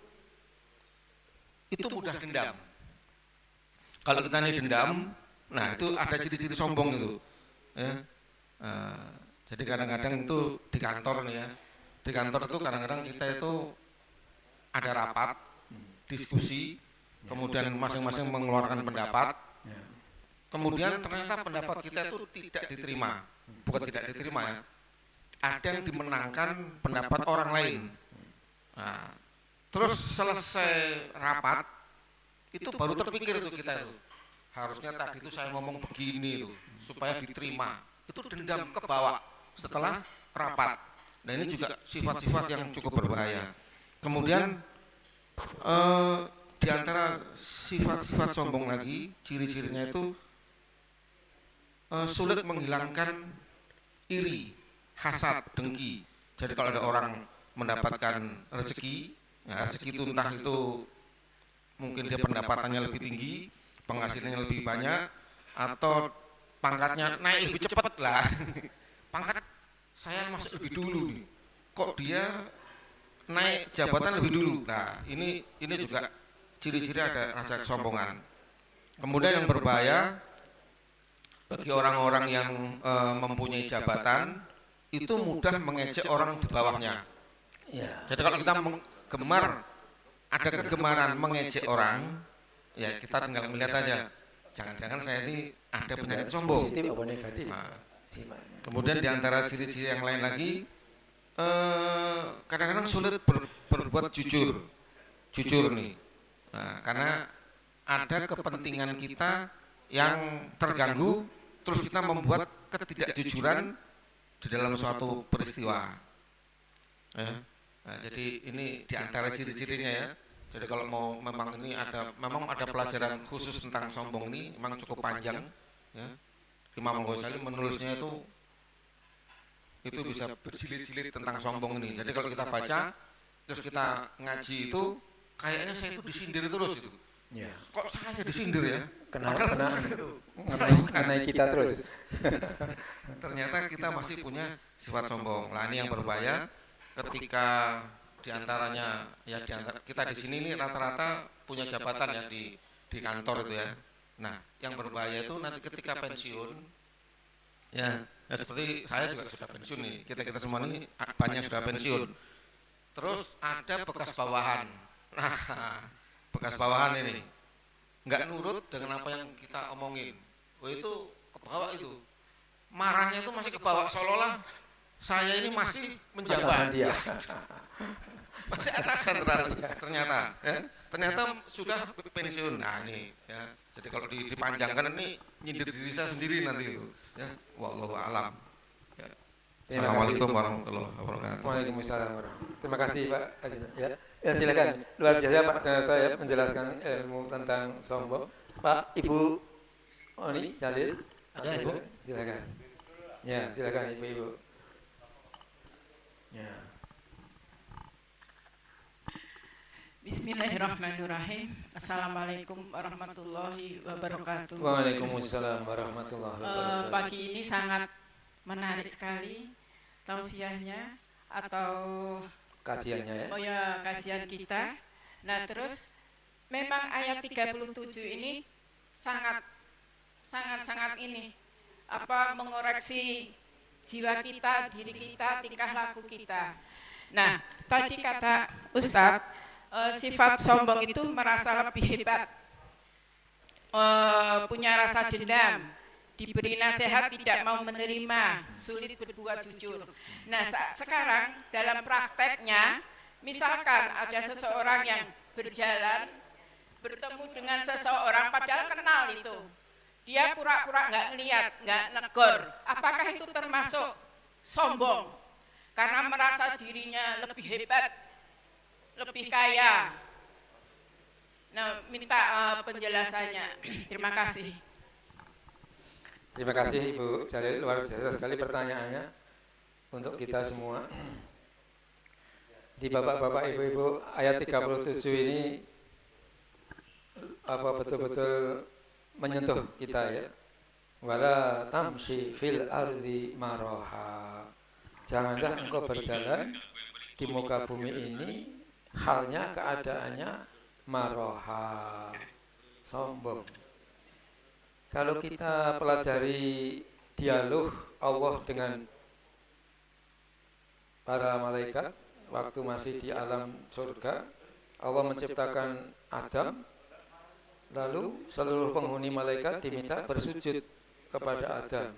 mudah dendam. Kalau kita ini dendam, nah itu ada ciri-ciri sombong itu. Ya. Jadi kadang-kadang itu di kantor nih ya, di kantor itu kadang-kadang kita itu ada rapat, diskusi, kemudian masing-masing mengeluarkan pendapat, kemudian ternyata pendapat kita itu tidak diterima, bukan tidak diterima ya, ada yang dimenangkan pendapat orang lain. Nah, terus selesai rapat, itu baru terpikir itu kita itu, harusnya tadi itu saya ngomong begini itu supaya diterima, itu dendam ke bawah setelah rapat. Nah ini juga sifat-sifat yang cukup berbahaya. Kemudian di antara sifat-sifat sombong lagi, ciri-cirinya itu sulit menghilangkan iri, hasad, dengki. Jadi kalau ada orang mendapatkan rezeki, ya rezeki itu entah itu mungkin dia pendapatannya lebih tinggi, penghasilannya lebih banyak, atau pangkatnya naik lebih cepat lah. Pangkat saya masuk lebih dulu nih, kok dia naik jabatan lebih dulu. Nah ini juga ciri-ciri ada rasa kesombongan. Kemudian yang berbahaya bagi orang-orang yang mempunyai jabatan, itu mudah mengejek orang di bawahnya. Jadi kalau kita ada kegemaran mengejek orang, ya kita tinggal melihat aja, jangan-jangan saya ini ada penyakit sombong. Positif apa negatif? Nah, kemudian di antara ciri-ciri yang lain lagi, kadang-kadang sulit berbuat jujur nih. Nah, karena ada kepentingan kita yang terganggu, terus kita membuat ketidakjujuran di dalam suatu peristiwa. Nah, jadi ini di antara ciri-cirinya ya. Jadi kalau memang ada pelajaran khusus tentang sombong ini, memang cukup panjang. Ya. Imam Al-Ghazali menulisnya itu bisa berjilid-jilid tentang sombong ini. Jadi kalau kita baca, terus kita ngaji itu, kayaknya saya itu disindir terus itu. Ya. Kok saya disindir ya? Kenai kita terus. Ternyata kita masih punya sifat sombong. Nah ini yang berbahaya ketika diantaranya ya kita di sini ini rata-rata punya jabatan ya di kantor itu ya. Nah yang berbahaya itu nanti ketika pensiun ya seperti saya juga sudah pensiun nih, kita semua ini banyak sudah pensiun. Terus ada bekas bawahan. Nah bekas bawahan ini nggak nurut dengan apa yang kita omongin. Itu ke bawah itu marahnya itu masih ke bawah, seolah-olah saya ini masih menjabat. Masih atasan ternyata ya. Ternyata sudah pensiun. Nah ini ya. Jadi kalau dipanjangkan ini nyindir diri saya sendiri nanti itu ya. Wallahu a'lam. Ya. Assalamualaikum warahmatullahi wabarakatuh. Waalaikumsalam warahmatullahi. Terima kasih Pak Haji. Ya silakan. Luar biasa Pak Darto ya menjelaskan ilmu tentang sombong. Pak Ibu Oni Jalil. Ada Ibu? Silakan. Ya silakan Ibu-ibu. Ya. Bismillahirrahmanirrahim. Assalamualaikum warahmatullahi wabarakatuh. Waalaikumsalam warahmatullahi wabarakatuh. Pagi ini sangat menarik sekali tausiahnya atau Kajiannya ya. oh ya kajian kita. Nah terus memang ayat 37 ini sangat ini mengoreksi jiwa kita, diri kita, tingkah laku kita. Nah tadi kata Ustadz, sifat sombong itu merasa lebih hebat, punya rasa dendam, diberi nasihat tidak mau menerima, sulit berbuat jujur. Nah sekarang dalam prakteknya, misalkan ada seseorang yang berjalan, bertemu dengan seseorang padahal kenal itu, dia pura-pura nggak ngeliat, nggak negor, apakah itu termasuk sombong? Karena merasa dirinya lebih hebat, lebih kaya. Nah, minta penjelasannya. Terima kasih. Terima kasih Ibu Jalil, luar biasa sekali pertanyaannya untuk kita semua. Di bapak-bapak, ibu-ibu, ayat 37 ini betul-betul menyentuh kita ya. Wala tamshi fil ardi maraha. Janganlah engkau berjalan di muka bumi ini halnya keadaannya maraha, sombong. Kalau kita pelajari dialog Allah dengan para malaikat waktu masih di alam surga, Allah menciptakan Adam, lalu seluruh penghuni malaikat diminta bersujud kepada Adam,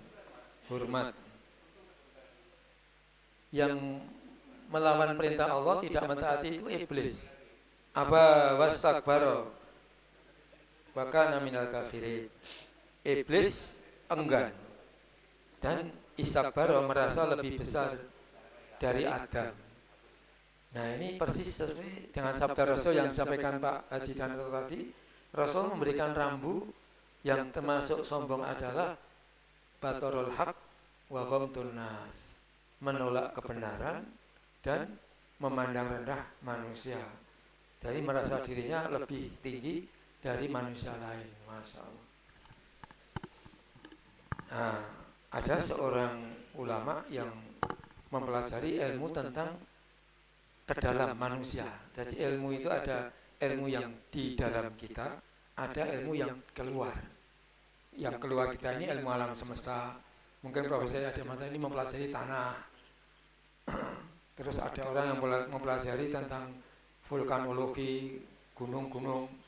hormat. Yang melawan perintah Allah, tidak mentaati itu iblis. Aba wastakbara wa kana minal kafirin. Iblis enggan dan istakbara merasa lebih besar dari Adam. Nah ini persis sesuai dengan sabda Rasul yang disampaikan Pak Haji Danto tadi. Rasul memberikan rambu yang termasuk sombong adalah batorul haq wa ghamtun nas, menolak kebenaran dan memandang rendah manusia. Jadi merasa dirinya lebih tinggi dari manusia lain. Masya Allah. Nah, ada seorang ulama yang mempelajari ilmu tentang kedalam manusia. Jadi ilmu itu ada ilmu yang di dalam kita, ada ilmu yang keluar. Yang keluar kita ini ilmu alam semesta. Mungkin Profesor Adamata ini mempelajari tanah. Terus ada orang yang mempelajari tentang vulkanologi, gunung-gunung.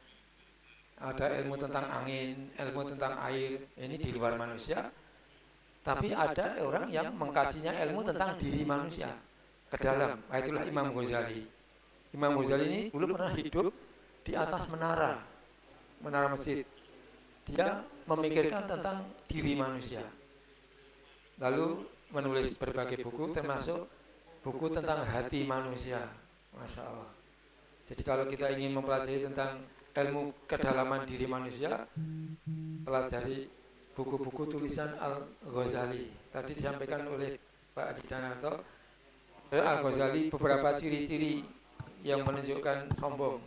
Ada ilmu tentang angin, ilmu tentang air, ini di luar manusia. Tapi ada orang yang mengkajinya ilmu tentang diri manusia, ke dalam. Itulah Imam Ghazali. Imam Ghazali ini dulu pernah hidup di atas menara masjid. Dia memikirkan tentang diri manusia. Lalu menulis berbagai buku, termasuk buku tentang hati manusia. Masya Allah. Jadi kalau kita ingin mempelajari tentang ilmu kedalaman diri manusia, pelajari buku-buku tulisan Al-Ghazali. Tadi disampaikan oleh Pak Haji Danarto, Al-Ghazali beberapa ciri-ciri yang menunjukkan sombong.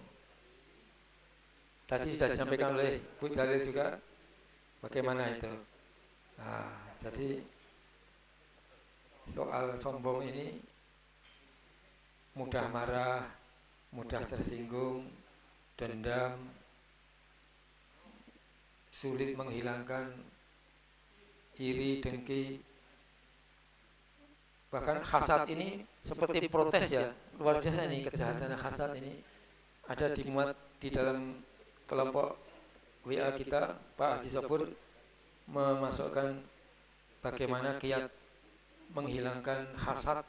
Tadi sudah disampaikan oleh Bu Jalil juga bagaimana itu. Nah, jadi soal sombong ini mudah marah, mudah tersinggung, dendam, sulit menghilangkan iri, dengki, bahkan hasad ini seperti protes ya, luar biasa ini kejahatan hasad ini ada dimuat di dalam kelompok WA kita. Pak Haji Sopur memasukkan bagaimana kiat menghilangkan hasad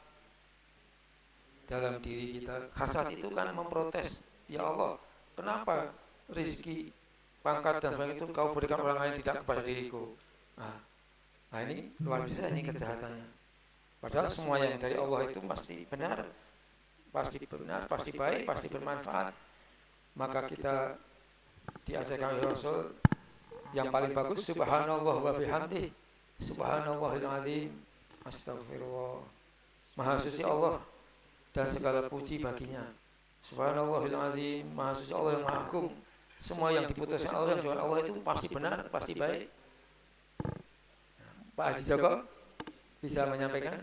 dalam diri kita. Hasad itu kan memprotes, ya Allah, kenapa rezeki, pangkat dan sebagainya itu kau berikan orang lain tidak kepada diriku. Nah ini luar biasa ini kejahatannya. Padahal semua yang dari Allah itu pasti benar, pasti baik, pasti bermanfaat. Maka kita diajarkan oleh Rasul yang paling bagus, subhanallah wa bihamdih, subhanallahil azim, astagfirullah. Maha suci Allah dan segala puji baginya. Subhanallahil azim, maha suci Allah yang maha agung. Semua yang diputuskan Allah, yang dilakukan Allah itu pasti benar, pasti baik. Pak Haji Joko bisa menyampaikan.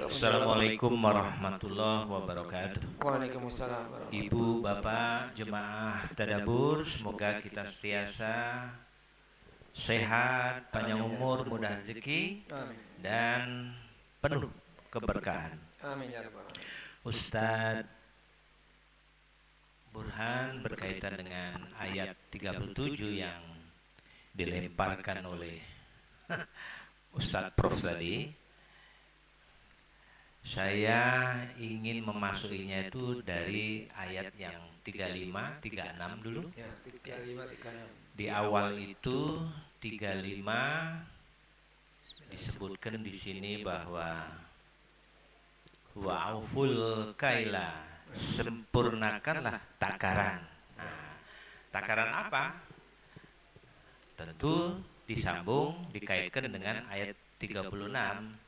Assalamualaikum warahmatullahi wabarakatuh. Waalaikumsalam. Ibu, Bapak, jemaah tadabbur, semoga kita sentiasa sehat, panjang umur, mudah rezeki, dan penuh keberkahan. Amin ya rabbal alamin. Ustadz Burhan berkaitan dengan ayat 37 yang dilemparkan oleh Ustadz Prof tadi. Saya ingin memasukinya itu dari ayat yang 35, 36 dulu. Ya, 35, 36. Di awal itu 35 disebutkan di sini bahwa wa'uful kaila, sempurnakanlah takaran. Nah, takaran apa? Tentu disambung, dikaitkan dengan ayat 36,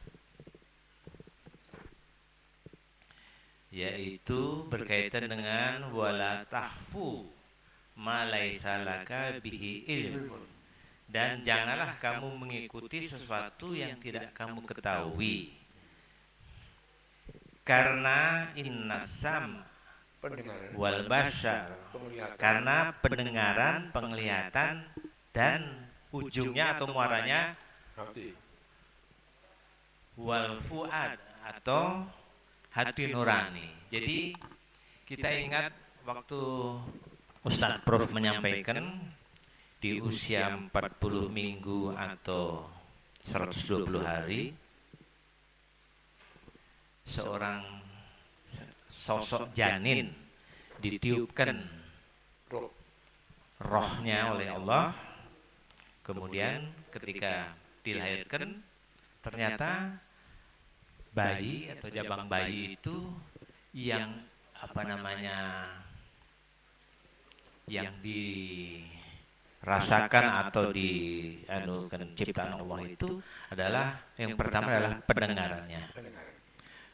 yaitu berkaitan dengan wala tahfu ma laisa laka bihi ilm, dan janganlah kamu mengikuti sesuatu yang tidak kamu ketahui, karena innasam wal basar, karena pendengaran, penglihatan, dan ujungnya atau muaranya wal fuad atau hati nurani. Jadi kita ingat waktu Ustadz Prof menyampaikan di usia 40 minggu atau 120 hari, seorang sosok janin ditiupkan rohnya oleh Allah. Kemudian ketika dilahirkan, ternyata bayi atau jabang bayi itu yang yang dirasakan atau ciptaan Allah itu adalah yang pertama adalah pendengarannya,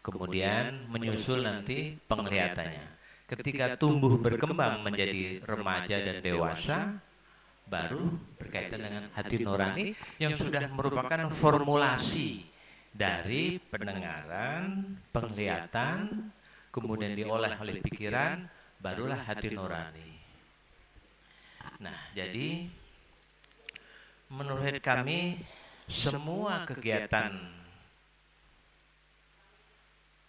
kemudian menyusul nanti penglihatannya. Ketika tumbuh berkembang menjadi remaja dan dewasa, baru berkaitan dengan hati nurani yang sudah merupakan formulasi dari pendengaran, penglihatan, kemudian diolah oleh pikiran, barulah hati nurani. Nah, jadi menurut kami semua kegiatan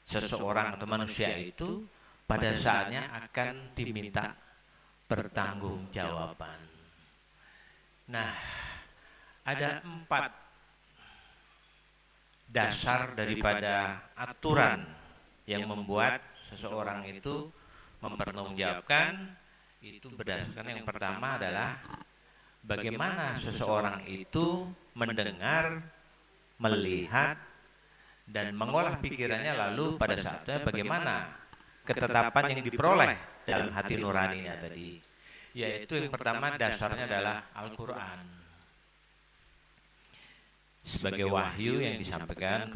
seseorang atau manusia itu pada saatnya akan diminta pertanggungjawaban. Nah, ada 4 dasar daripada aturan yang membuat seseorang itu mempertanggungjawabkan. Itu berdasarkan yang pertama adalah bagaimana seseorang itu mendengar, melihat, dan mengolah pikirannya, lalu pada saatnya bagaimana ketetapan yang diperoleh dalam hati nuraninya tadi. Yaitu yang pertama dasarnya adalah Al-Quran sebagai wahyu yang disampaikan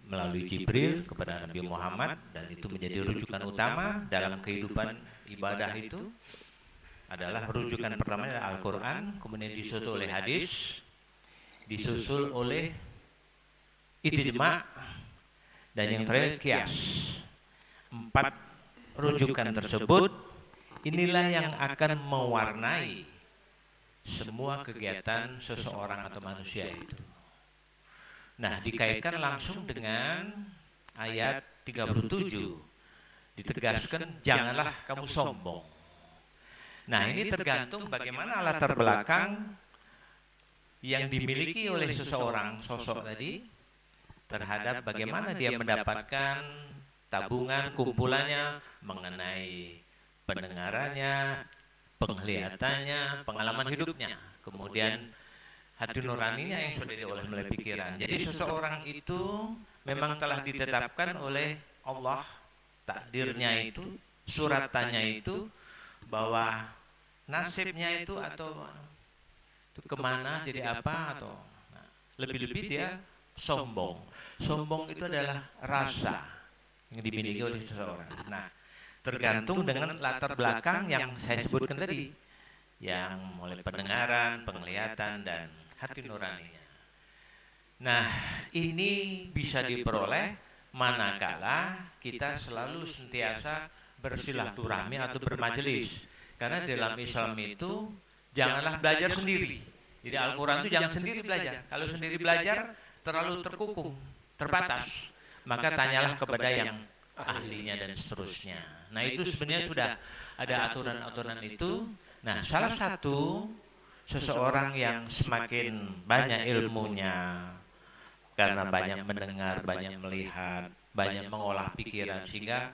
melalui Jibril kepada Nabi Muhammad, dan itu menjadi rujukan utama dalam kehidupan ibadah. Itu adalah rujukan pertama adalah Al-Quran, kemudian disusul oleh hadis, disusul oleh ijma', dan yang terakhir qiyas. 4 rujukan tersebut inilah yang akan mewarnai semua kegiatan seseorang atau manusia itu. Nah, dikaitkan langsung dengan ayat 37. Ditegaskan, janganlah kamu sombong. Nah, ini tergantung bagaimana latar belakang yang dimiliki oleh seseorang, sosok tadi, terhadap bagaimana dia mendapatkan tabungan kumpulannya mengenai pendengarannya, penglihatannya, pengalaman hidupnya, kemudian hati nuraninya yang sudah diolah melalui pikiran. Jadi seseorang itu memang telah ditetapkan oleh Allah, takdirnya itu, suratannya itu, bahwa nasibnya itu atau itu kemana jadi apa atau nah, lebih-lebih dia sombong. Sombong itu adalah rasa yang dimiliki oleh seseorang. Nah, tergantung dengan latar belakang yang saya sebutkan tadi, yang mulai pendengaran, penglihatan, dan hati nuraninya. Nah, ini bisa diperoleh manakala kita selalu sentiasa bersilaturahmi atau bermajelis. Karena dalam Islam itu janganlah belajar sendiri. Jadi Al-Quran itu jangan sendiri belajar. Kalau sendiri belajar terlalu terkukung, terbatas. Maka tanyalah kepada yang ahlinya dan seterusnya. Nah, itu sebenarnya sudah ada aturan-aturan itu. Nah, salah satu seseorang yang semakin banyak ilmunya, karena banyak mendengar, banyak melihat, banyak mengolah pikiran, sehingga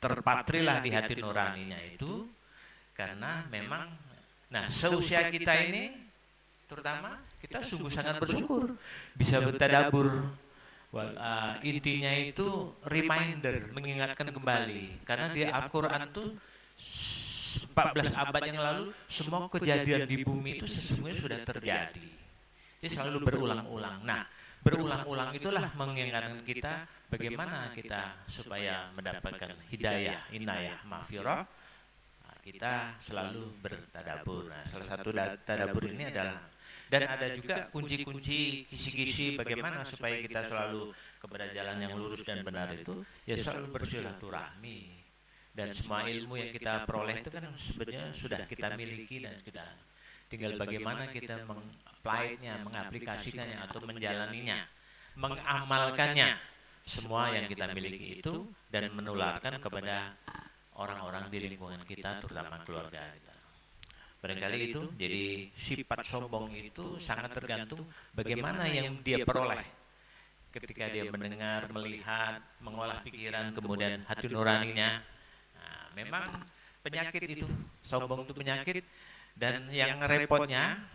terpatrilah di hati nuraninya itu. Karena memang, nah, seusia kita ini, terutama kita sungguh sangat bersyukur bisa bertadabur. Intinya itu reminder, mengingatkan kembali. Karena di Al-Quran itu 14 abad yang lalu semua kejadian di bumi itu sesungguhnya sudah terjadi. Jadi selalu berulang-ulang. Nah, berulang-ulang itulah mengingatkan kita bagaimana kita supaya mendapatkan hidayah, inayah, maghfirah. Nah, kita selalu bertadabur. Nah, salah satu tadabur ini adalah, dan ada juga kunci-kunci, kisi-kisi bagaimana supaya kita selalu kepada jalan yang lurus dan benar itu, ya selalu bersilaturahmi. Dan semua ilmu yang kita peroleh itu kan sebenarnya sudah kita miliki, dan kita tinggal bagaimana kita meng-apply-nya, mengaplikasikannya atau menjalaninya, mengamalkannya, semua yang kita miliki itu, dan menularkan kepada orang-orang di lingkungan kita, terutama keluarga kita. Barangkali itu, jadi sifat sombong itu sangat tergantung bagaimana yang dia peroleh. Ketika dia mendengar, melihat, mengolah pikiran, kemudian hati nuraninya. Nah, memang penyakit itu, sombong itu penyakit. Dan yang repotnya,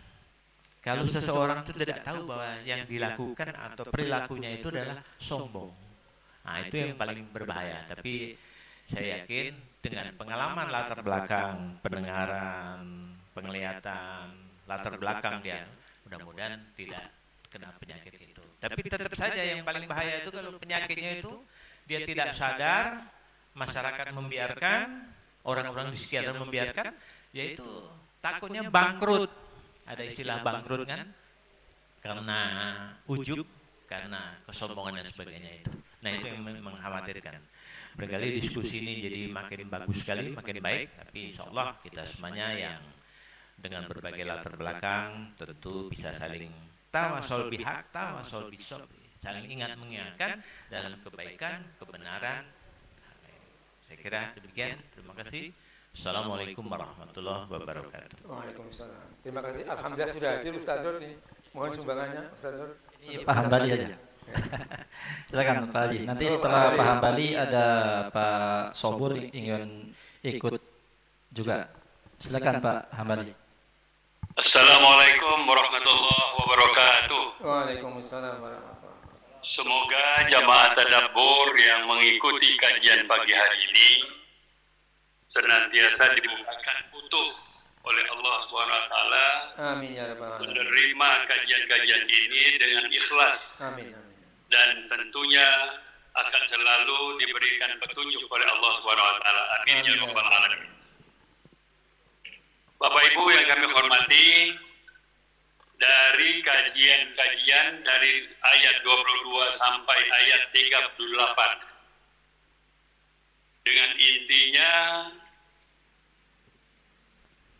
kalau seseorang itu tidak tahu bahwa yang dilakukan atau perilakunya itu adalah sombong. Nah, itu yang paling berbahaya. Tapi saya yakin dengan pengalaman latar belakang, pendengaran, penglihatan, latar belakang dia, mudah-mudahan tidak kena penyakit itu. Tapi tetap saja yang paling bahaya itu kalau penyakitnya itu dia tidak sadar, masyarakat membiarkan, orang-orang di sekitar membiarkan, yaitu takutnya bangkrut. Ada istilah bangkrut kan? Karena ujub, karena kesombongan dan sebagainya itu. Nah, itu yang mengkhawatirkan. Barangkali diskusi ini jadi makin bagus sekali, makin baik, tapi insya Allah kita semuanya yang dengan berbagai latar belakang tentu bisa saling tawassul bihaq, tawassul bisabr, saling ingat mengingatkan dalam kebaikan, kebenaran. Saya kira demikian. Terima kasih. Assalamualaikum warahmatullahi wabarakatuh. Waalaikumsalam. Terima kasih. Alhamdulillah sudah hadir Ustaz Nur. Mohon sumbangannya Ustaz Nur. Ini Pak Hambali aja. Silakan Pak Haji. Nanti setelah Pak Hambali ada Pak Sobur ingin ikut juga. Silakan Pak Hambali. Assalamualaikum warahmatullahi wabarakatuh. Waalaikumsalam warahmatullahi wabarakatuh. Semoga jamaah tadabbur yang mengikuti kajian pagi hari ini senantiasa dibukakan utuh oleh Allah SWT. Amin ya rabbal alamin. Menerima kajian-kajian ini dengan ikhlas. Amin. Dan tentunya akan selalu diberikan petunjuk oleh Allah SWT. Amin ya rabbal alamin. Bapak Ibu yang kami hormati, dari kajian-kajian dari ayat 22 sampai ayat 38, dengan intinya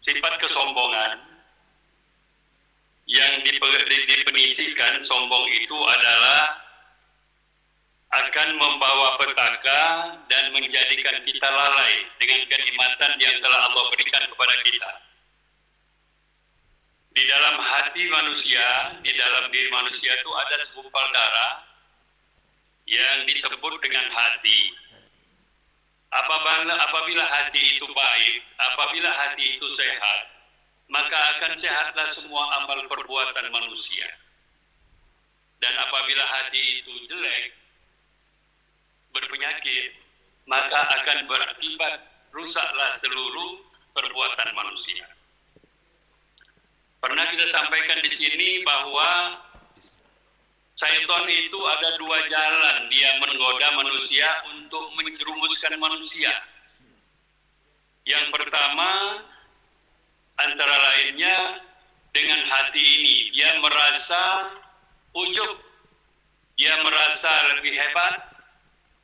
sifat kesombongan yang didefinisikan, sombong itu adalah akan membawa petaka dan menjadikan kita lalai dengan kenikmatan yang telah Allah berikan kepada kita. Di dalam hati manusia, di dalam diri manusia itu ada segumpal darah yang disebut dengan hati. Apabila hati itu baik, apabila hati itu sehat, maka akan sehatlah semua amal perbuatan manusia. Dan apabila hati itu jelek, berpenyakit, maka akan berakibat rusaklah seluruh perbuatan manusia. Pernah kita sampaikan di sini bahwa syaitan itu ada dua jalan dia menggoda manusia untuk menjerumuskan manusia. Yang pertama, antara lainnya dengan hati ini, dia merasa ujub, dia merasa lebih hebat,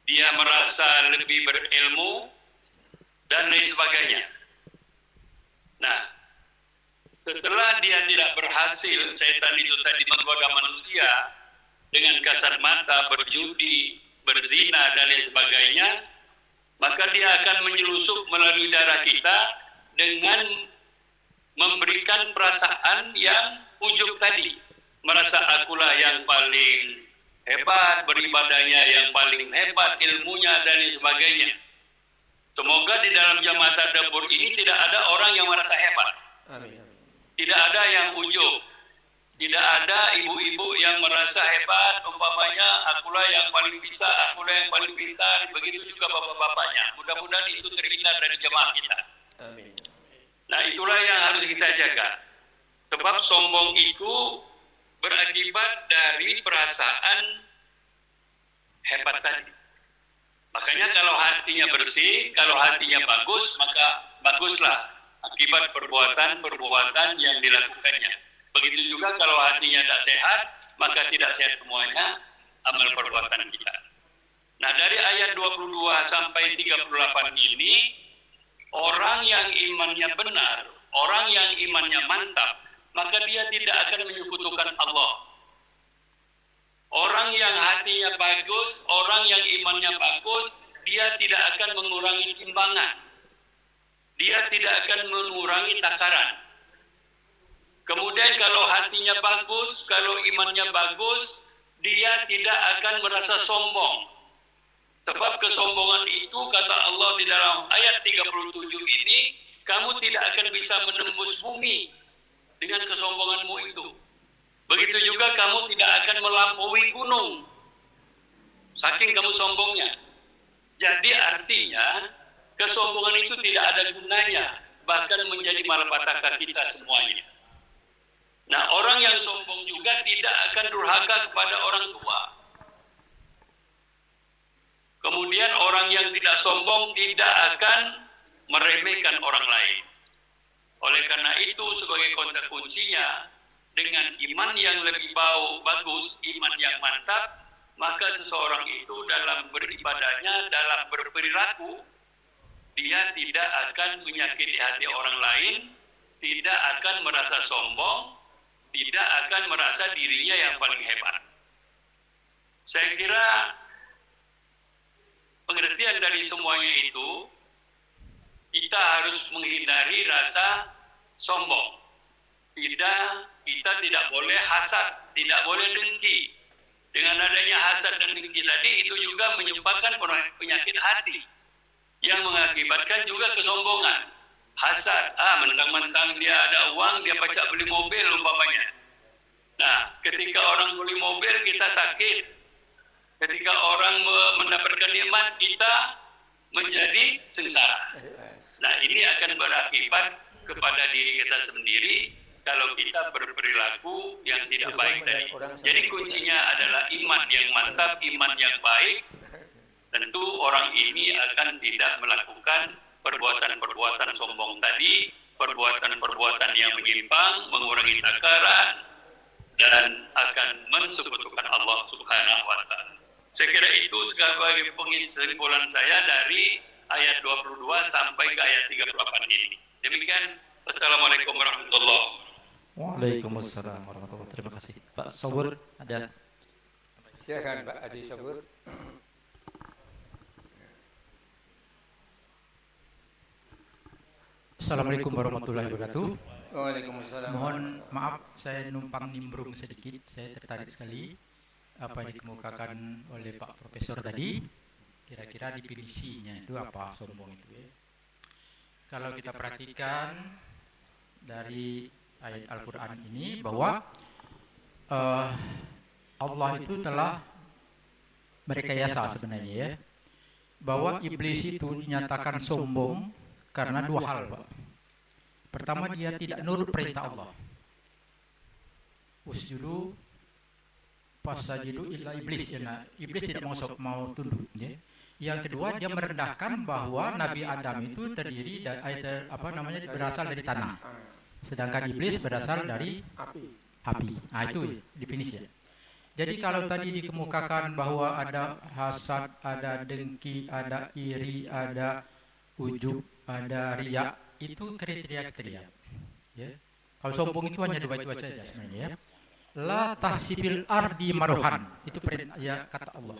dia merasa lebih berilmu, dan lain sebagainya. Nah, setelah dia tidak berhasil, setan itu tadi menggoda manusia dengan kasat mata, berjudi, berzina, dan lain sebagainya, maka dia akan menyelusup melalui darah kita dengan memberikan perasaan yang ujub tadi. Merasa akulah yang paling hebat, beribadahnya yang paling hebat, ilmunya, dan lain sebagainya. Semoga di dalam jamaah tadabbur ini tidak ada orang yang merasa hebat. Amin. Tidak ada yang ujub. Tidak ada ibu-ibu yang merasa hebat, umpamanya akulah yang paling bisa, akulah yang paling pintar, begitu juga bapak-bapaknya. Mudah-mudahan itu terhindar dari jemaah kita. Amin. Nah, itulah yang harus kita jaga. Sebab sombong itu berakibat dari perasaan hebat tadi. Makanya kalau hatinya bersih, kalau hatinya bagus, maka baguslah akibat perbuatan-perbuatan yang dilakukannya. Begitu juga kalau hatinya tidak sehat, maka tidak sehat semuanya amal perbuatan kita. Nah, dari ayat 22 sampai 38 ini, orang yang imannya benar, orang yang imannya mantap, maka dia tidak akan menyekutukan Allah. Orang yang hatinya bagus, orang yang imannya bagus, dia tidak akan mengurangi timbangan. Dia tidak akan mengurangi takaran. Kemudian kalau hatinya bagus, kalau imannya bagus, dia tidak akan merasa sombong. Sebab kesombongan itu, kata Allah di dalam ayat 37 ini, kamu tidak akan bisa menembus bumi dengan kesombonganmu itu. Begitu juga kamu tidak akan melampaui gunung, saking kamu sombongnya. Jadi artinya, kesombongan itu tidak ada gunanya, bahkan menjadi malapetaka kita semuanya. Nah, orang yang sombong juga tidak akan durhaka kepada orang tua. Kemudian orang yang tidak sombong tidak akan meremehkan orang lain. Oleh karena itu, sebagai kuncinya, dengan iman yang lebih bagus, iman yang mantap, maka seseorang itu dalam beribadahnya, dalam berperilaku, dia tidak akan menyakiti hati orang lain, tidak akan merasa sombong, tidak akan merasa dirinya yang paling hebat. Saya kira pengertian dari semuanya itu, kita harus menghindari rasa sombong. Kita tidak boleh hasad, tidak boleh dengki. Dengan adanya hasad dan dengki tadi, itu juga menyebabkan penyakit hati yang mengakibatkan juga kesombongan. Hasad, mentang-mentang dia ada uang, dia pacak beli mobil umpamanya. Nah, ketika orang beli mobil, kita sakit. Ketika orang mendapatkan nikmat, kita menjadi sengsara. Nah, ini akan berakibat kepada diri kita sendiri kalau kita berperilaku yang tidak baik tadi. Jadi kuncinya adalah iman yang mantap, iman yang baik. Tentu orang ini akan tidak melakukan perbuatan-perbuatan sombong tadi, perbuatan-perbuatan yang menyimpang, mengurangi takaran, dan akan mensekutukan Allah Subhanahu wa Ta'ala. Saya kira itu sebagai kesimpulan saya dari ayat 22 sampai ke ayat 38 ini. Demikian, Wassalamualaikum warahmatullahi wabarakatuh. Waalaikumsalam warahmatullahi wabarakatuh. Terima kasih. Pak Sobur, ada? Silakan Pak Haji Sobur. Assalamualaikum warahmatullahi wabarakatuh. Waalaikumsalam. Mohon maaf saya numpang nimbrung sedikit. Saya tertarik sekali apa yang dikemukakan oleh Pak Profesor tadi. Kira-kira definisinya itu apa sombong itu ya. Kalau kita perhatikan dari ayat Al-Quran ini bahwa Allah itu telah merekayasa sebenarnya ya, bahwa iblis itu dinyatakan sombong karena dua hal, Pak. Pertama, dia tidak nurut perintah Allah. Usjudu fasajudu illa iblis. Ya, iblis tidak mau tunduk. Ya. Yang kedua, dia merendahkan bahwa Nabi Adam itu terdiri berasal dari tanah, sedangkan iblis berasal dari api. Nah, itu definisi. Jadi kalau tadi dikemukakan bahwa ada hasad, ada dengki, ada iri, ada ujub, ada riya, itu kriteria-kriteria. Ya. Kalau sombong itu hanya dua itu saja sebenarnya ya. La tahsibil ardi maruhan, itu ya kata Allah.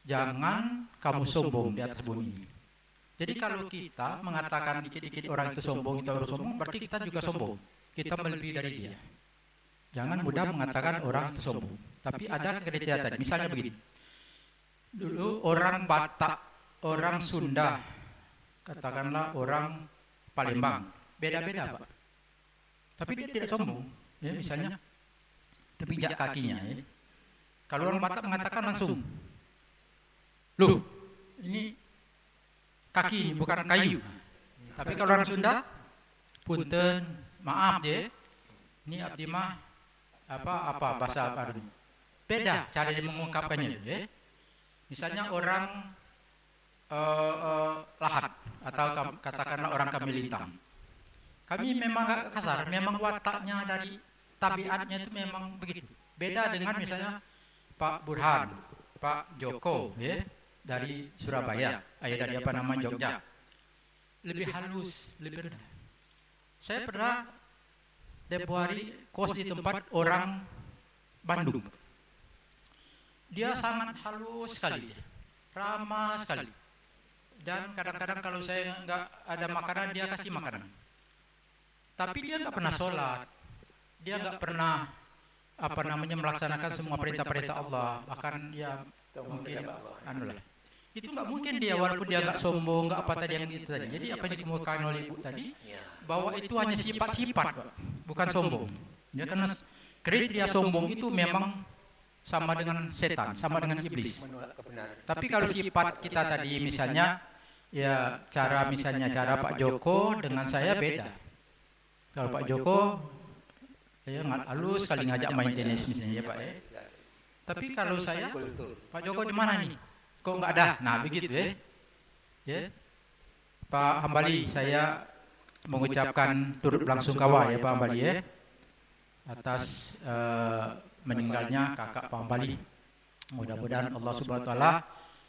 Jangan kamu sombong di atas bumi ini. Jadi kalau kita mengatakan dikit-dikit orang itu sombong, berarti kita juga sombong. Kita melebihi dari dia. Jangan mudah mengatakan orang itu sombong. Tapi ada kriteria tadi. Misalnya begini. Dulu orang Batak, orang Sunda, katakanlah orang Palembang, beda-beda, Pak. Tapi dia tidak sombong. Ya, misalnya terpijak kakinya. Ya. Kalau orang Batak mengatakan langsung, loh, ini kaki bukan kayu. Tapi kalau orang Sunda, punten, maaf ya, ini abdi mah apa bahasa apa ini? Beda cara dia mengungkapkannya. Ya. Misalnya orang Lahat atau katakanlah orang Kamilintang. Kami memang gak kasar, memang wataknya dari tabiatnya itu memang begitu. Beda dengan misalnya Pak Burhan, Pak Joko, ya, dari Surabaya, dari Jogja. Lebih halus, lebih rendah. Saya pernah tempoh hari kos di tempat orang Bandung. Dia sangat halus sekali, ramah sekali. Dan kadang-kadang kalau saya nggak ada makanan, dia kasih makanan. Tapi dia nggak pernah sholat, dia nggak pernah melaksanakan semua perintah-perintah Allah. Bahkan dia mungkin itu nggak mungkin dia, walaupun dia nggak sombong, nggak apa tadi yang itu tadi. Jadi apa yang dikemukakan oleh Ibu tadi, bahwa itu hanya sifat-sifat, bukan sombong. Ya, karena kriteria sombong itu memang sama dengan setan, sama dengan iblis. Tapi kalau sifat kita tadi misalnya, ya cara Pak Joko dengan saya beda. Kalau Pak Joko, ya halus sekali ngajak main tenis misalnya ya Pak ya. Tapi kalau saya, Pak Joko di mana nih? Kok nggak ada? Nah begitu ya. Ya, Pak Hambali, saya mengucapkan turut belangsungkawa ya Pak Hambali ya, atas meninggalnya kakak Pak Hambali. Mudah-mudahan Allah Subhanahu Wa Taala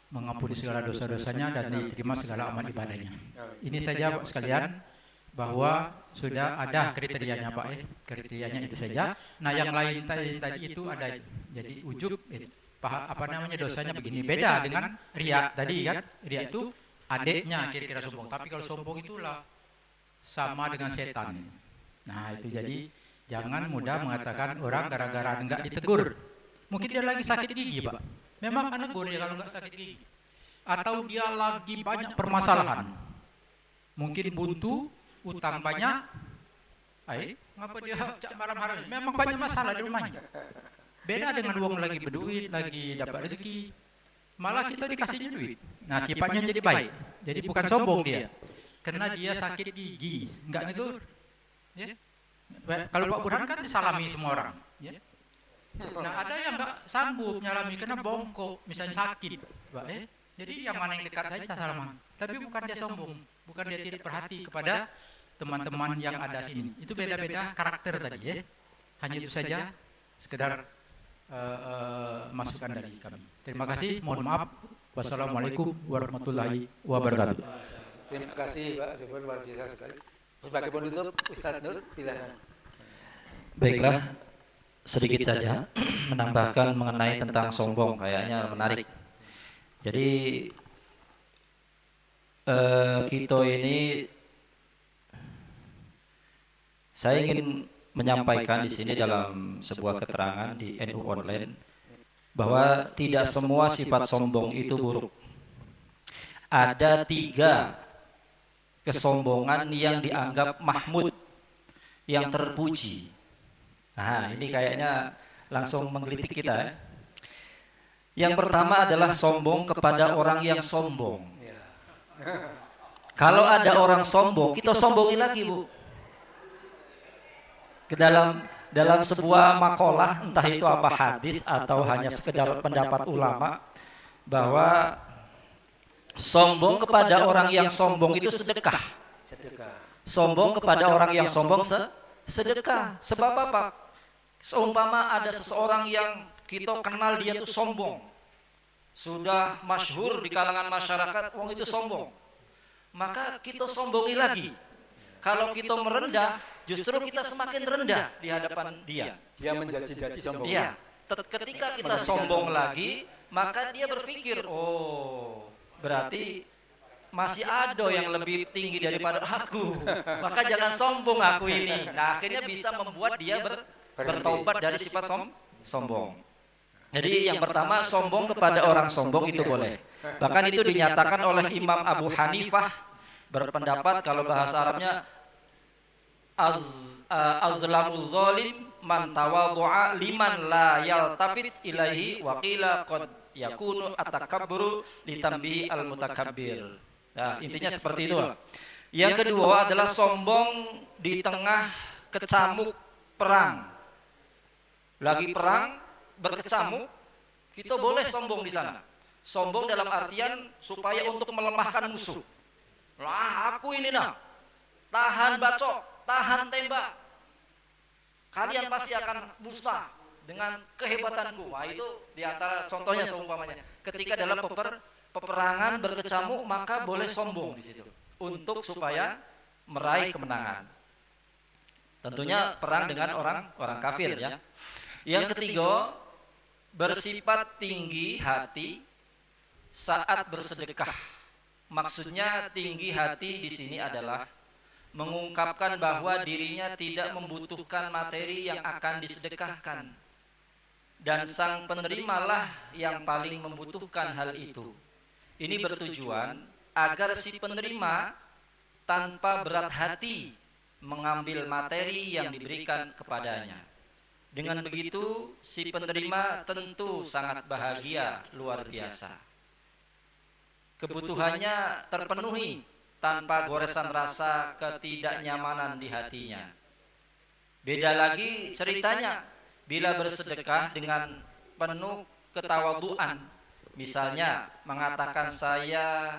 mengampuni segala dosa-dosanya dan diterima segala amal ibadahnya. Ini saja Pak sekalian, bahwa sudah ada kriterianya Pak ya, kriterianya itu saja. Nah yang lain tadi itu ada, jadi ujub, dosanya begini, beda dengan riya tadi kan. Riya itu adiknya kira-kira sombong, tapi kalau sombong itulah sama dengan setan. Nah itu jadi jangan mudah mengatakan orang gara-gara enggak ditegur. Mungkin dia lagi sakit gigi Pak, memang kan negur dia kalau enggak sakit gigi. Atau dia lagi banyak permasalahan, mungkin buntu, utang banyak, ngapa dia cak marah-marah? Memang banyak masalah di rumahnya. Beda dengan uang lagi berduit, lagi dapat rezeki, malah kita dikasihnya duit. Nah sifatnya jadi baik, jadi bukan sombong dia, karena dia sakit gigi, enggak negur. Ya. Kalau Pak Burhan kan disalami semua orang. Ya. Nah ada yang enggak sanggup nyalami karena bongkok, misalnya sakit, Pak. Jadi yang mana yang dekat saja salaman. Tapi bukan dia sombong, bukan dia tidak perhati kepada teman-teman yang ada sini. Itu beda-beda karakter tadi ya. Hanya itu saja, sekedar masukan dari kami. Terima kasih, mohon maaf. Wassalamualaikum warahmatullahi wabarakatuh. Terima kasih Pak Subhan, luar biasa sekali. Sebagai penutup, Ustadz Nur, silakan. Baiklah, sedikit saja menambahkan mengenai tentang sombong, kayaknya menarik. Jadi kita ini, saya ingin menyampaikan di sini dalam sebuah keterangan di NU Online bahwa tidak semua sifat sombong itu buruk. Ada 3 kesombongan yang dianggap mahmud, yang terpuji. Nah, ini kayaknya langsung menggelitik kita ya. Yang pertama adalah sombong kepada orang yang sombong. Kalau ada orang sombong, kita sombongin lagi, Bu. Ke dalam sebuah makalah, entah itu apa hadis atau hanya sekedar pendapat ulama, bahwa sombong kepada orang yang sombong itu sedekah. Sombong kepada orang yang sombong sedekah. Sebab apa? Seumpama ada seseorang yang kita kenal dia itu sombong, sudah masyhur di kalangan masyarakat, wong itu sombong, maka kita sombongi lagi. Kalau kita merendah, justru kita semakin rendah di hadapan dia. Dia menjadi sombong. Iya. Ketika kita sombong lagi, maka dia berpikir, oh, berarti masih ada yang lebih tinggi daripada aku. Maka jangan sombong aku ini. Nah, akhirnya bisa membuat dia bertaubat dari sifat sombong. Jadi yang pertama, sombong kepada orang sombong itu boleh. Bahkan itu dinyatakan oleh Imam Abu Hanifah, berpendapat kalau bahasa Arabnya azlamul zalim man tawadhu'a liman la yaltafit ilaihi wa qila qad yakunu atakabburu litambihi al mutakabbir. Nah, intinya seperti itu. Yang kedua adalah sombong di tengah kecamuk perang. Lagi perang, berkecamuk, kita boleh sombong di sana. Sombong dalam artian supaya untuk melemahkan musuh. Lah, aku ini nah, tahan bacok, tahan tembak. Kalian pasti akan musnah dengan kehebatanku. Wah, itu diantara contohnya seumpamanya. Ketika dalam peperangan berkecamuk, maka boleh sombong di situ untuk supaya meraih kemenangan. Tentunya perang dengan orang kafir ya. Yang ketiga, bersifat tinggi hati saat bersedekah. Maksudnya tinggi hati di sini adalah mengungkapkan bahwa dirinya tidak membutuhkan materi yang akan disedekahkan, dan sang penerimalah yang paling membutuhkan hal itu. Ini bertujuan agar si penerima tanpa berat hati mengambil materi yang diberikan kepadanya. Dengan begitu, si penerima tentu sangat bahagia luar biasa. Kebutuhannya terpenuhi tanpa goresan rasa ketidaknyamanan di hatinya. Beda lagi ceritanya bila bersedekah dengan penuh ketawaduan. Misalnya mengatakan, saya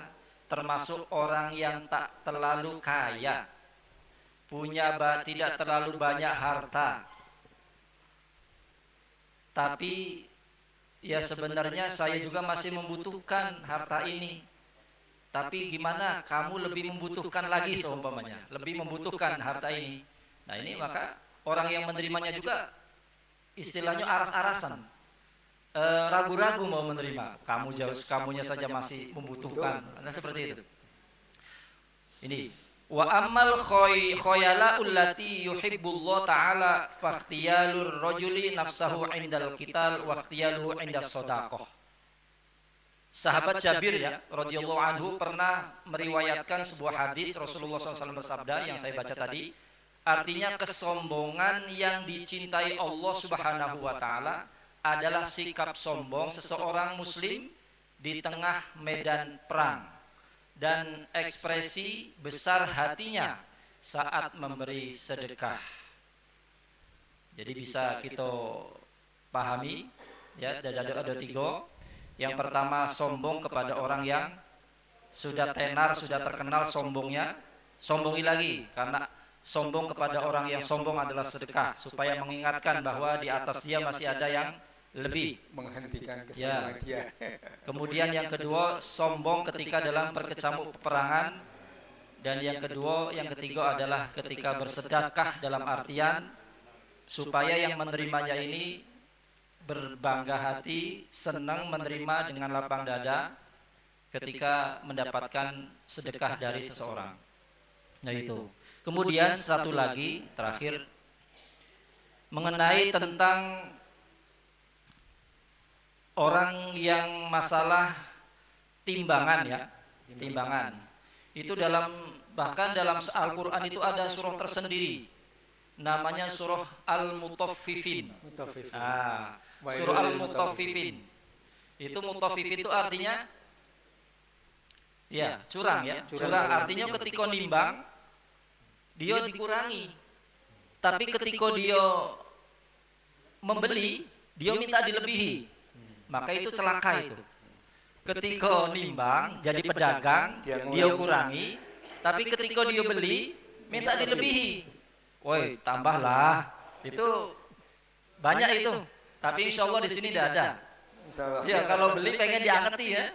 termasuk orang yang tak terlalu kaya, tidak terlalu banyak harta, tapi ya sebenarnya saya juga masih membutuhkan harta ini. Tapi gimana, kamu lebih membutuhkan lagi seumpamanya, lebih membutuhkan harta ini. Nah ini maka orang yang menerimanya juga istilahnya aras-arasan, ragu-ragu mau menerima. Kamunya saja masih membutuhkan. Nah seperti itu. Ini wa ammal khoyala allati yuhibbullah ta'ala fakhtiyalur rajuli nafsahu indal qital wa ikhtiyaluhu indas shadaqah. Sahabat Jabir ya radhiyallahu anhu pernah meriwayatkan sebuah hadis Rasulullah SAW bersabda yang saya baca tadi, artinya kesombongan yang dicintai Allah Subhanahu wa taala adalah sikap sombong seseorang muslim di tengah medan perang dan ekspresi besar hatinya saat memberi sedekah. Jadi bisa kita pahami ya, ada tiga. Yang pertama, sombong kepada orang yang sudah tenar, sudah terkenal sombongnya, sombongi lagi, karena sombong kepada orang yang sombong adalah sedekah, supaya mengingatkan bahwa di atas dia masih ada yang lebih, menghentikan kesombongan dia. Kemudian yang kedua, sombong ketika dalam perkecamuk peperangan. Dan yang ketiga adalah ketika bersedekah, dalam artian supaya yang menerimanya ini berbangga hati, senang menerima dengan lapang dada ketika mendapatkan sedekah dari seseorang. Nah itu. Kemudian satu lagi terakhir mengenai tentang orang yang masalah timbangan ya, timbangan. Itu bahkan dalam Al-Qur'an itu ada surah tersendiri namanya surah Al-Mutaffifin. Surah Al-Mutaffifin. Itu mutaffifin itu artinya ya curang ya. Curang artinya ketika nimbang dia dikurangi. Tapi ketika dia membeli, dia minta dilebihi. Maka itu celaka itu. Ketika nimbang jadi pedagang, dia kurangi, tapi ketika dia beli minta dilebihi. Woi, tambahlah. Itu banyak itu. Tapi insya Allah di sini tidak ada. Ya, kalau beli pengen diangketi ya.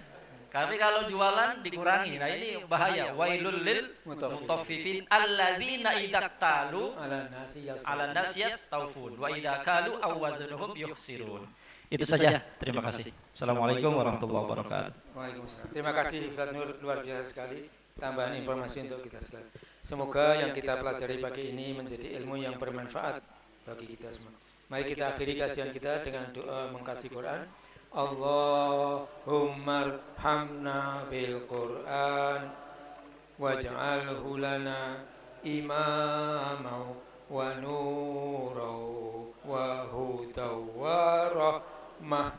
Tapi kalau jualan dikurangi. Nah, ini bahaya. Wailul lil mutaffifin alladzina idza talu ala nasi yastawfun wa idza kalu aw wazanuhum yukhsirun. Itu saja. Terima kasih. Assalamualaikum warahmatullahi wabarakatuh. Waalaikumsalam. Terima kasih Ustaz Nur, luar biasa sekali tambahan informasi untuk kita sekalian. Semoga yang kita pelajari pagi ini menjadi ilmu yang bermanfaat bagi kita semua. Mari kita akhiri kajian kita dengan doa mengkaji Quran. Allahumma arhamna bil Quran waj'alhu lana imamau wa nurau wa hudaw wa rahmah.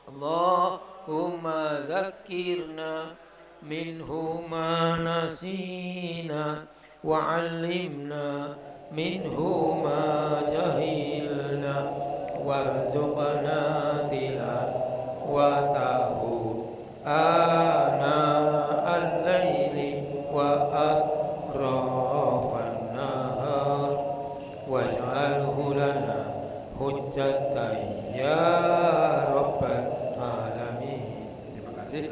Allahumma zakkirna minhu ma nasina wa 'allimna minhu ma jahilna warzuqna tilawatahu ana al-laili wa atrafan nahar waj'alhu lana hujjatan ya rabbal alamin. Terima kasih.